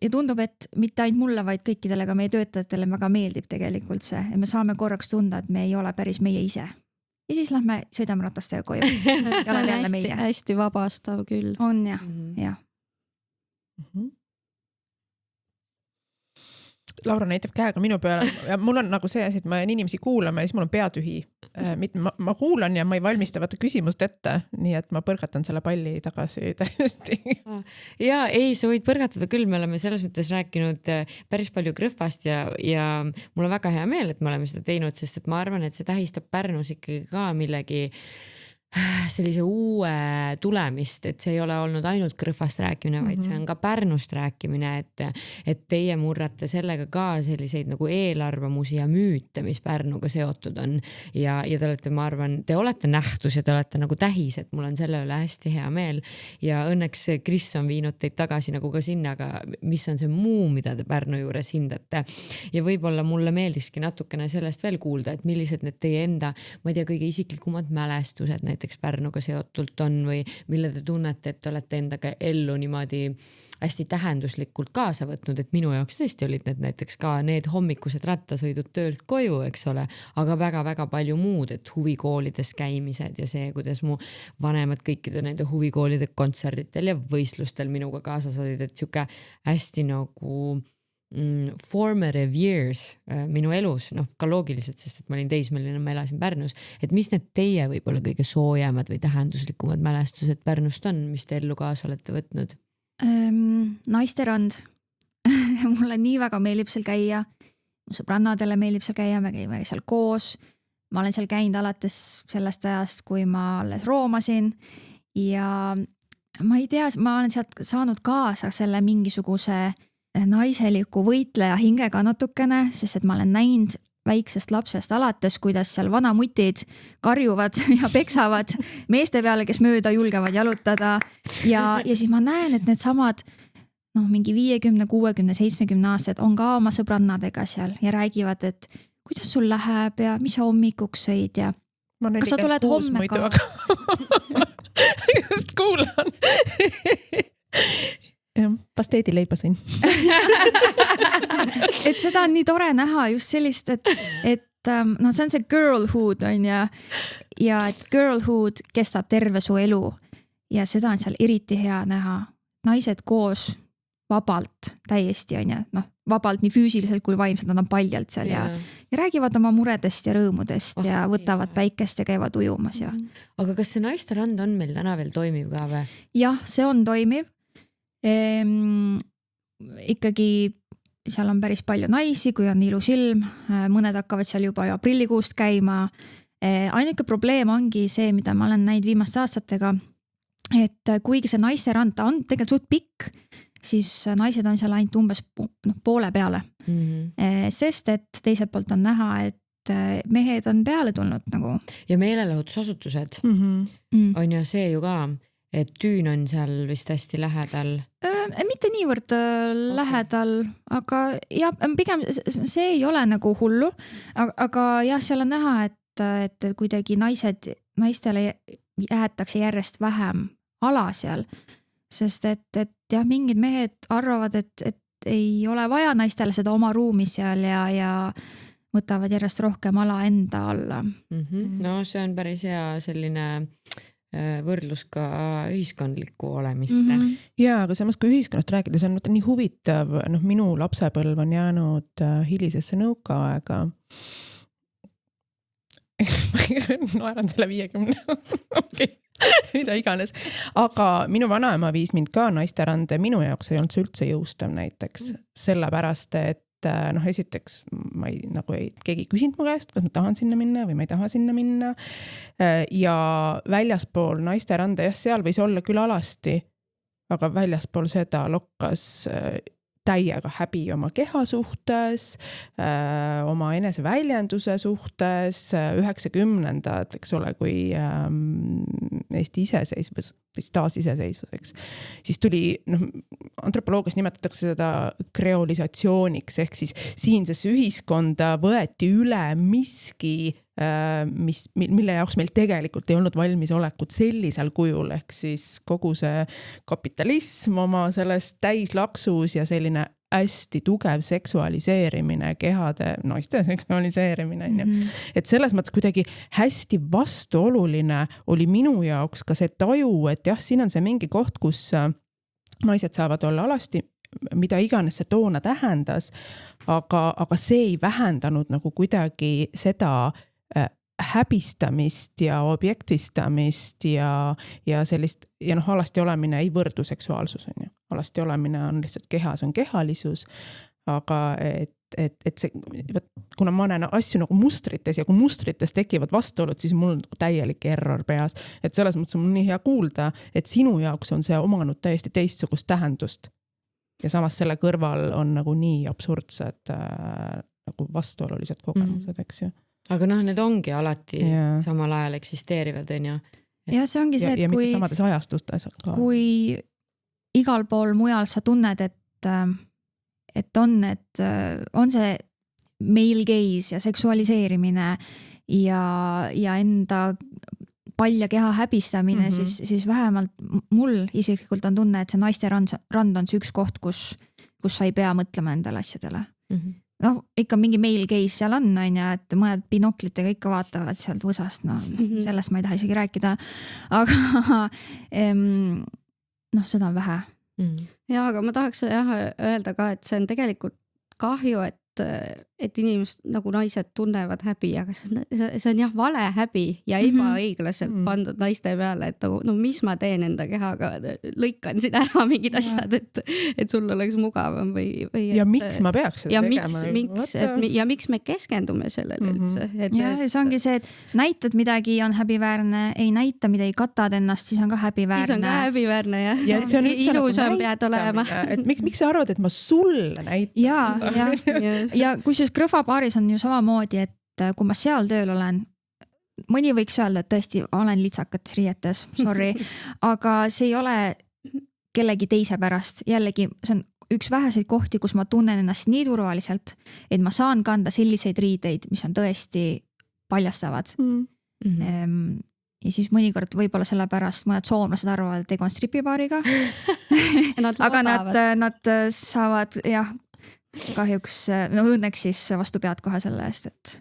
Ja tundub, et mitte ainult mulle, vaid kõikidele ka meie töötajatele väga meeldib tegelikult see. Ja me saame korraks tunda, et me ei ole päris meie ise. Ja siis lähme sõidame ratastega koju. See on hästi vabastav küll. On jah, jah. Laura näitab käega minu peale ja mul on nagu see asi, et ma jään inimesi kuulama ja siis mul on pea tühi. Ma kuulan ja ma ei valmista vaata küsimust ette, nii et ma põrgatan selle palli tagasi täiesti. Ja ei, sa võid põrgatada küll, me oleme selles mõttes rääkinud päris palju Krõhvast ja mul on väga hea meel, et me oleme seda teinud, sest et ma arvan, et see tähistab Pärnus ikkagi ka millegi sellise uue tulemist, et see ei ole olnud ainult Krõhvast rääkimine, vaid see on ka Pärnust rääkimine, et teie murrate sellega ka selliseid nagu eelarvamusi ja müüte, mis Pärnuga seotud on ja te olete, ma arvan, te olete nähtus ja te olete nagu tähis, et mul on selle üle hästi hea meel ja õnneks Kris on viinud teid tagasi nagu ka sinna, aga mis on see muu, mida te Pärnu juures hindate ja võib-olla mulle meeldiski natukene sellest veel kuulda, et millised need teie enda, ma ei tea, kõige isiklikumad mälestused näiteks Pärnuga seotult on või mille te tunnete, et olete endaga ellu niimoodi hästi tähenduslikult kaasa võtnud, et minu jaoks tõesti olid need näiteks ka need hommikused rattasõidud töölt koju, eks ole, aga väga-väga palju muud, et huvikoolides käimised ja see, kuidas mu vanemad kõikide nende huvikoolide kontserditel ja võistlustel minuga kaasas olid, et siuke hästi nagu formative years minu elus, noh ka loogiliselt, sest et ma olin teismeline, ma elasin Pärnus, et mis need teie võib-olla kõige soojemad või tähenduslikumad mälestused Pärnust on, mis te ellu kaasa olete võtnud? Naisterand. Mulle nii väga meeldib seal käia. Mu sõbrannadele meeldib seal käia, me käime seal koos. Ma olen seal käinud alates sellest ajast, kui ma alles roomasin ja ma ei tea, ma olen sealt saanud kaasa selle mingisuguse naiseliku võitleja hingega natukene, sest et ma olen näinud väiksest lapsest alates, kuidas seal vanamutid karjuvad ja peksavad meeste peale, kes mööda julgevad jalutada ja siis ma näen, et need samad mingi 50, 60, 70 aastad on ka oma sõbrannadega seal ja räägivad, et kuidas sul läheb ja mis sa hommikuks sõid ja kas sa tuled homme ka? Just kuulan. Pasteedileiba sõin. Et seda on nii tore näha just sellist, et see on see girlhood on ja et girlhood kestab terve su elu ja seda on seal eriti hea näha. Naised koos vabalt täiesti on ja vabalt nii füüsiliselt kui vaimselt, nad on paljalt seal ja räägivad oma muredest ja rõõmudest ja võtavad päikest ja käivad ujumas ja. Aga kas see naisterand on meil täna veel toimiv ka või? Jah, see on toimiv. Ikkagi seal on päris palju naisi, kui on ilus ilm, mõned hakkavad seal juba aprillikuust käima. Ainuke probleem ongi see, mida ma olen näinud viimaste aastatega, et kuigi see naisterand on tegelikult suht pikk, siis naised on seal ainult umbes poole peale. Sest et teiselt poolt on näha, et mehed on peale tulnud nagu. Ja meelelahutusasutused on ju see ju ka, et Tüün on seal vist hästi lähedal. Mitte niivõrd lähedal, aga ja, pigem see ei ole nagu hullu, aga jah, seal on näha, et kuidagi naistele jäetakse järjest vähem ala seal. Sest et jah, mingid mehed arvavad, et ei ole vaja naistele seda oma ruumi seal ja võtavad järjest rohkem ala enda alla. No see on päris hea selline võrdlus ka ühiskondliku olemisse. Ja, aga samas kui ühiskonnast rääkides on nii huvitav, minu lapsepõlv on jäänud hilisesse nõukaaega. Naeran selle 50. Okay. Mida iganes. Aga minu vanaema viis mind ka naisterande, minu jaoks ei olnud see üldse jõustav näiteks. Sellepärast, et esiteks keegi küsinud mu käest, kas ma tahan sinna minna või ma ei taha sinna minna. Ja väljaspool naisterande, jah, seal võis olla küll alasti, aga väljaspool seda lokkas täiega häbi oma keha suhtes, oma eneseväljenduse suhtes, 90-ndad, eks ole, kui Eesti iseseisvus, või taasiseseisvuseks, siis tuli, antropoloogias nimetatakse seda kreolisatsiooniks, ehk siis siinsesse ühiskonda võeti üle miski, mille jaoks meil tegelikult ei olnud valmisolekut sellisel kujul, ehk siis kogu see kapitalism oma selles täislaksus ja selline hästi tugev seksualiseerimine, kehade, naiste seksualiseerimine. Et selles mõttes kuidagi hästi vastuoluline oli minu jaoks ka see taju, et jah, siin on see mingi koht, kus naised saavad olla alasti, mida iganes see toona tähendas, aga see ei vähendanud nagu kuidagi seda häbistamist ja objektistamist ja sellist, ja alasti olemine ei võrdu seksuaalsus on ju. Alasti olemine on lihtsalt kehas, on kehalisus, aga et see, kuna ma näen asju nagu mustrites ja kui mustrites tekivad vastuolud, siis mul on täielik error peas. Et selles mõttes on nii hea kuulda, et sinu jaoks on see omanud täiesti teistsugust tähendust. Ja samas selle kõrval on nagu nii absurdsed nagu vastuolulised kogemused, eks ju. Aga need ongi alati samal ajal eksisteerivad, on ju. Ja see ongi see, et mitte samades ajastustes ka. Kui igal pool mujal sa tunned, et on see male gaze ja seksualiseerimine ja enda palja keha häbistamine, siis vähemalt mul isiklikult on tunne, et see naisterand on see üks koht, kus sa ei pea mõtlema endale asjadele. Ikka mingi male gaze seal on, et mõned binoklitega ikka vaatavad sealt võsast, sellest ma ei taha isegi rääkida, aga seda on vähe. Ja, aga ma tahaks öelda ka, et see on tegelikult kahju, et inimesed nagu naised tunnevad häbi, aga see on jah vale häbi ja ebaõiglaselt pandud naiste peale, et no mis ma teen enda kehaga, lõikan siin ära mingid asjad, et sul oleks mugavam või ja miks ma peaks seda tegema? Ja miks me keskendume sellele üldse? Ja see ongi see, et näitad midagi, on häbiväärne, ei näita midagi, katad ennast, siis on ka häbiväärne. Siis on ka häbiväärne, jah. Ja see on ilusam pead olema. Et miks sa arvad, et ma sulle näitan? Ja kusjuures Krõhvapaaris on ju samamoodi, et kui ma seal tööl olen, mõni võiks öelda, et tõesti olen litsakas riietes, sorry, aga see ei ole kellegi teise pärast. Jällegi, see on üks väheseid kohti, kus ma tunnen ennast nii turvaliselt, et ma saan kanda selliseid riideid, mis on tõesti paljastavad. Ja siis mõnikord võib-olla sellepärast mõned soomlased arvavad, et tegu on stripipaariga. Aga nad saavad, jah, kahjuks, no õnneks siis vastu pead kohe selle eest, et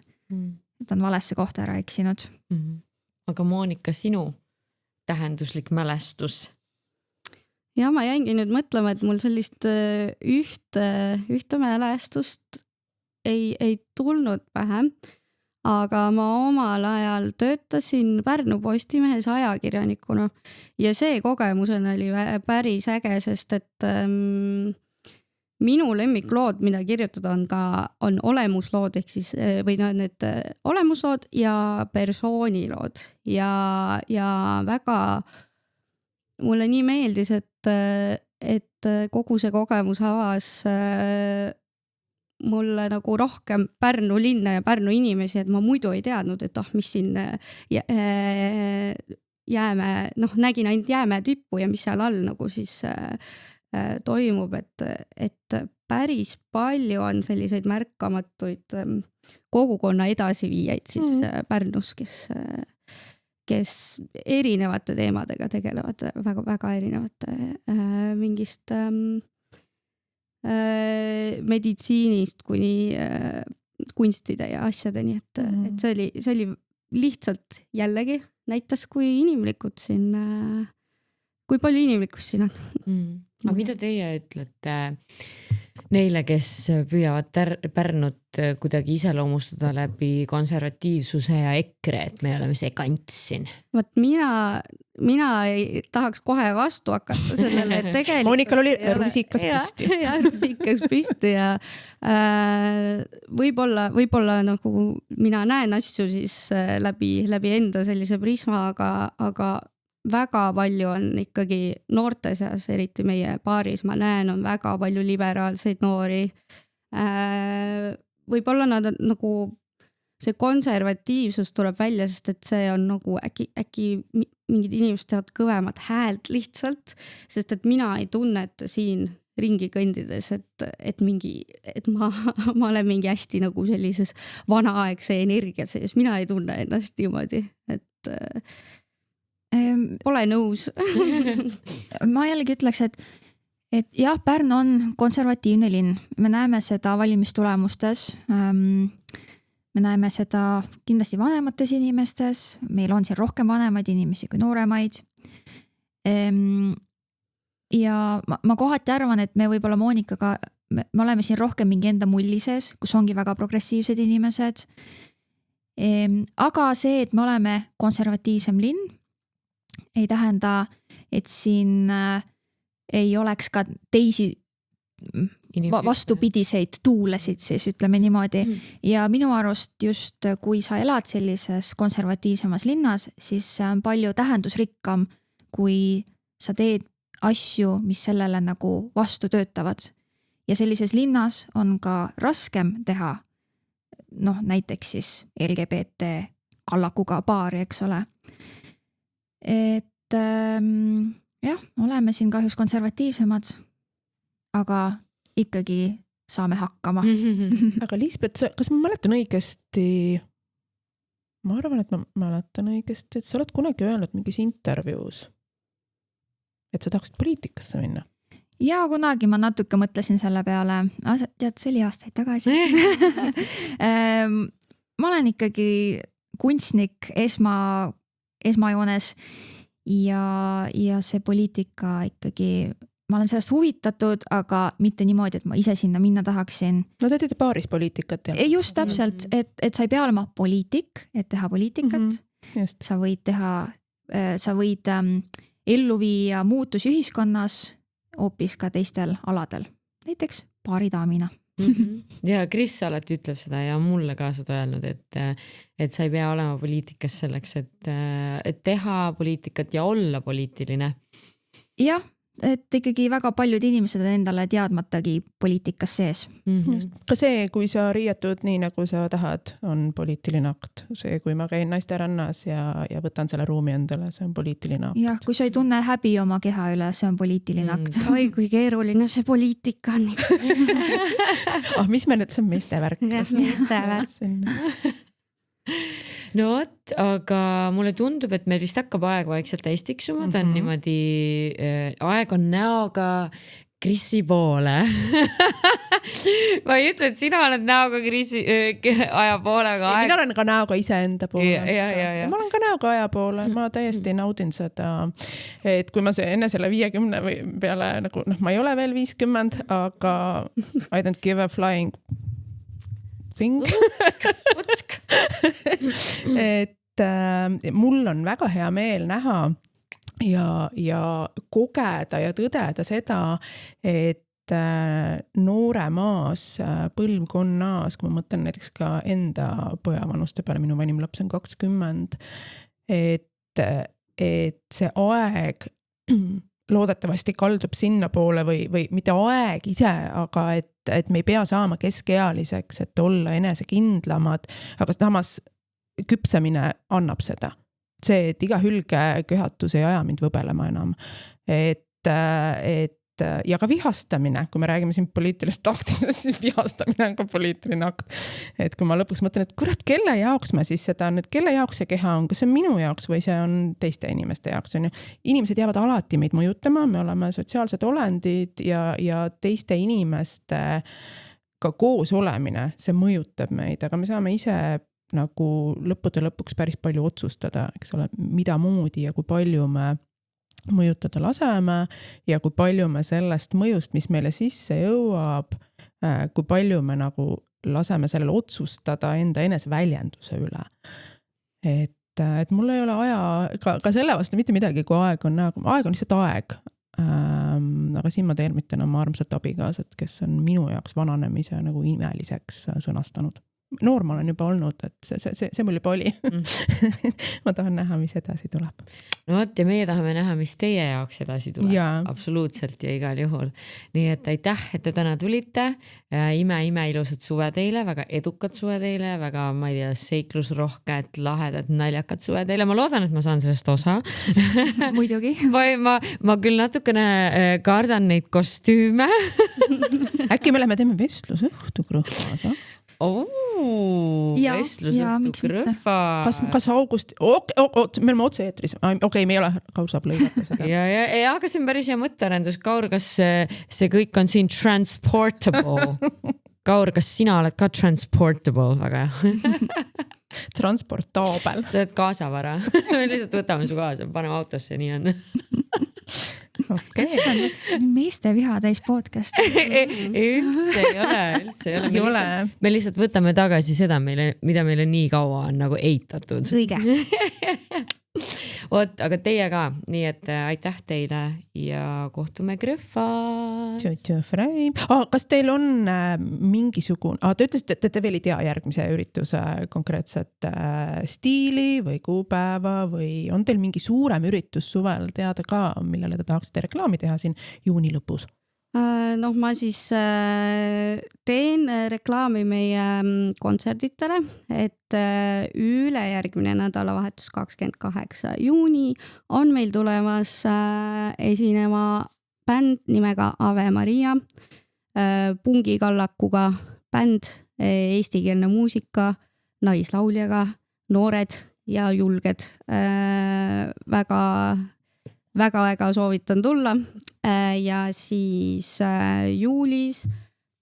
on valesse kohta ära eksinud. Aga Monika, sinu tähenduslik mälestus? Ja ma jäingi nüüd mõtlema, et mul sellist ühte mälestust ei tulnud pähe, aga ma omal ajal töötasin Pärnu Postimehes ajakirjanikuna ja see kogemusena oli päris äge, sest et minu lemmiklood, mida kirjutada on olemuslood ehk siis või need olemuslood ja persoonilood ja väga mulle nii meeldis, et kogu see kogemus avas mulle nagu rohkem Pärnu linna ja Pärnu inimesi, et ma muidu ei teadnud, et mis siin nägin ainult jäämäe tippu ja mis seal all nagu siis toimub, et päris palju on selliseid märkamatuid kogukonna edasiviijaid siis Pärnus, kes erinevate teemadega tegelevad, väga erinevate mingist meditsiinist kuni kunstide ja asjadeni, et see oli lihtsalt jällegi näitas, kui palju inimlikkust siin on. Aga mida teie ütlete neile, kes püüavad Pärnut kuidagi iseloomustada läbi konservatiivsuse ja EKRE, et me oleme see kants siin? Võt mina ei tahaks kohe vastu hakata sellele, et tegelikult Monikal oli rusikas püsti. Ja rusikas püsti ja võib-olla nagu mina näen asju siis läbi enda sellise prisma, aga väga palju on ikkagi noorte seas, eriti meie paaris, ma näen, on väga palju liberaalseid noori. Võib-olla nad on nagu, see konservatiivsus tuleb välja, sest et see on nagu äkki mingid inimesed teevad kõvemat häält lihtsalt, sest et mina ei tunneta siin ringi kõndides, et ma olen mingi hästi nagu sellises vanaaegse energia sees, mina ei tunne ennast niimoodi, et pole nõus. Ma jällegi ütleks, et jah, Pärnu on konservatiivne linn. Me näeme seda valimistulemustes. Me näeme seda kindlasti vanemates inimestes. Meil on siin rohkem vanemaid inimesi kui nooremaid. Ja ma kohati arvan, et me võib-olla Monikaga, me oleme siin rohkem mingi enda mulli sees, kus ongi väga progressiivsed inimesed. Aga see, et me oleme konservatiivsem linn, ei tähenda, et siin ei oleks ka teisi vastupidiseid tuulesid, siis ütleme niimoodi. Ja minu arust just, kui sa elad sellises konservatiivsemas linnas, siis see on palju tähendusrikkam, kui sa teed asju, mis sellele nagu vastu töötavad. Ja sellises linnas on ka raskem teha, näiteks siis LGBT kallakuga paari, eks ole. Et jah, oleme siin kahjuks konservatiivsemad, aga ikkagi saame hakkama. Aga Liisbet, kas ma mäletan õigesti, ma arvan, et ma mäletan õigesti, et sa oled kunagi öelnud mingis intervjuus, et sa tahaksid poliitikasse minna? Ja kunagi ma natuke mõtlesin selle peale, tead, see oli aastaid tagasi. Ma olen ikkagi kunstnik esmajoones ja see poliitika ikkagi ma olen sellest huvitatud, aga mitte niimoodi, et ma ise sinna minna tahaksin. No te teete paaris poliitikat. Just täpselt, et sa ei pea olema poliitik, et teha poliitikat. Just. Sa võid ellu viia muutusi ühiskonnas hoopis ka teistel aladel. Näiteks paaridaamina. Ja Kris alati ütleb seda ja mulle ka seda öelnud, et sa ei pea olema poliitikas selleks, et teha poliitikat ja olla poliitiline. Jah, et ikkagi väga paljud inimesed on endale teadmatagi poliitikas sees. Ka see, kui sa riietud nii, nagu sa tahad, on poliitiline akt. See, kui ma käin naiste rannas ja võtan selle ruumi endale, see on poliitiline akt. Jah, kui sa ei tunne häbi oma keha üle, see on poliitiline akt. Oi, kui keeruline see poliitika on. Mis me nüüd, see on meeste värk. Meeste värk. No vot, aga mulle tundub, et meil vist hakkab aeg vaikselt täis tiksuma, ta on niimoodi, aeg on näoga Krisi poole. Ma ei ütle, et sina oled näoga Krisi aja poole, aga aeg... Mina olen ka näoga iseenda poole. Ja. Ma olen ka näoga aja poole, ma täiesti naudin seda, et kui ma enne selle 50 või peale, nagu, ma ei ole veel 50, aga I don't give a flying thing. Et mul on väga hea meel näha ja kogeda ja tõdeda seda, et nooremaas põlvkonnas, kui ma mõtlen näiteks ka enda pojavanuste peale, minu vanim laps on 20, et see aeg loodetavasti kaldub sinna poole või mitte aeg ise, aga et me ei pea saama keskealiseks, et olla enesekindlamad, aga samas küpsemine annab seda. See, et iga hülge köhatus ei aja mind võbelema enam. Ja ka vihastamine, kui me räägime siin poliitilist tahtidest, siis vihastamine on ka poliitiline akt. Et kui ma lõpuks mõtlen, et kurat, kelle jaoks me siis seda on, et kelle jaoks see keha on, kas see on minu jaoks või see on teiste inimeste jaoks. Inimesed jäävad alati meid mõjutama, me oleme sotsiaalsed olendid ja teiste inimeste ka koos olemine, see mõjutab meid, aga me saame ise nagu lõppude lõpuks päris palju otsustada, eks ole, mida moodi ja kui palju me mõjutada laseme ja kui palju me sellest mõjust, mis meile sisse jõuab, kui palju me nagu laseme sellel otsustada enda eneseväljenduse üle. Et mul ei ole aja, ka selle vastu mitte midagi, kui aeg on lihtsalt aeg. Aga siin ma tervitan oma armsat abikaasat, kes on minu jaoks vananemise nagu imeliseks sõnastanud. Noor ma olen juba olnud, et see mul juba oli. Ma tahan näha, mis edasi tuleb. No võt, ja meie tahame näha, mis teie jaoks edasi tuleb. Ja. Absoluutselt ja igal juhul. Nii et aitäh, et te täna tulite. Ime ilusad suve teile, väga edukad suve teile, väga, ma ei tea, seiklusrohked, lahedad, naljakad suve teile. Ma loodan, et ma saan sellest osa. Muidugi. Ma küll natukene kardan neid kostüüme. Äkki me lähme teeme vestluse Krõhvas, vestlus Krõhva. Kas august, me oleme otse eetris. Okei, me ei ole, Kaur saab lõigata seda. Ja, aga see on päris hea mõttearendus. Kaur, kas see kõik on siin transportable? Kaur, kas sina oled ka transportable? Väga hea. Transportaabel. Sa oled kaasavara. Me lihtsalt võtame su kaasa, paneme autosse, nii on. Okay. Meeste viha täis podcast. Üldse ei ole. Me lihtsalt võtame tagasi seda, mida meile nii kaua on nagu eitatud. Õige. Oot, aga teie ka, nii et aitäh teile ja kohtume Krõhvas. Kas teil on mingisugune, te ütlesite, et te veel ei tea järgmise ürituse konkreetset stiili või kuupäeva või on teil mingi suurem üritus suvel teada ka, millele te tahaksite reklaami teha siin juuni lõpus? Ma siis teen reklaami meie kontserditele, et ülejärgmine nädalavahetus 28. juuni on meil tulemas esinema bänd nimega Ave Maria, pungikallakuga bänd, eestikeelne muusika, naislauljaga, noored ja julged. Väga soovitan tulla ja siis juulis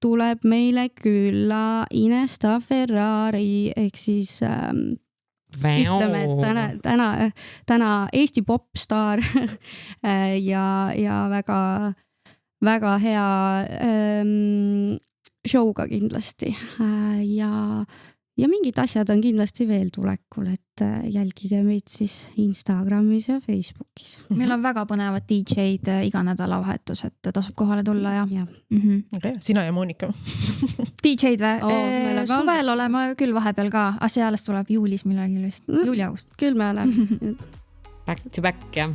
tuleb meile külla Ines ta Ferrari ehk siis ütleme, et täna Eesti popstaar ja väga väga hea show'ga kindlasti ja mingid asjad on kindlasti veel tulekul, et jälgige meid siis Instagramis ja Facebookis. Meil on väga põnevad DJ-d iga nädalavahetus, et tasub kohale tulla ja. Okay, sina ja Monika. DJ-d või? Suvel oleme küll vahepeal ka, see alles tuleb juulis millalgi vist, juuli-august. Küll me oleme. Back to back ja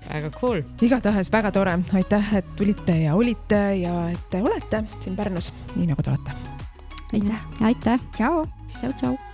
väga cool. Igatahes väga tore. Aitäh, et tulite ja olite ja et olete siin Pärnus, nii nagu te olete. Aitäh. Aitäh. Ciao. Ciao, ciao.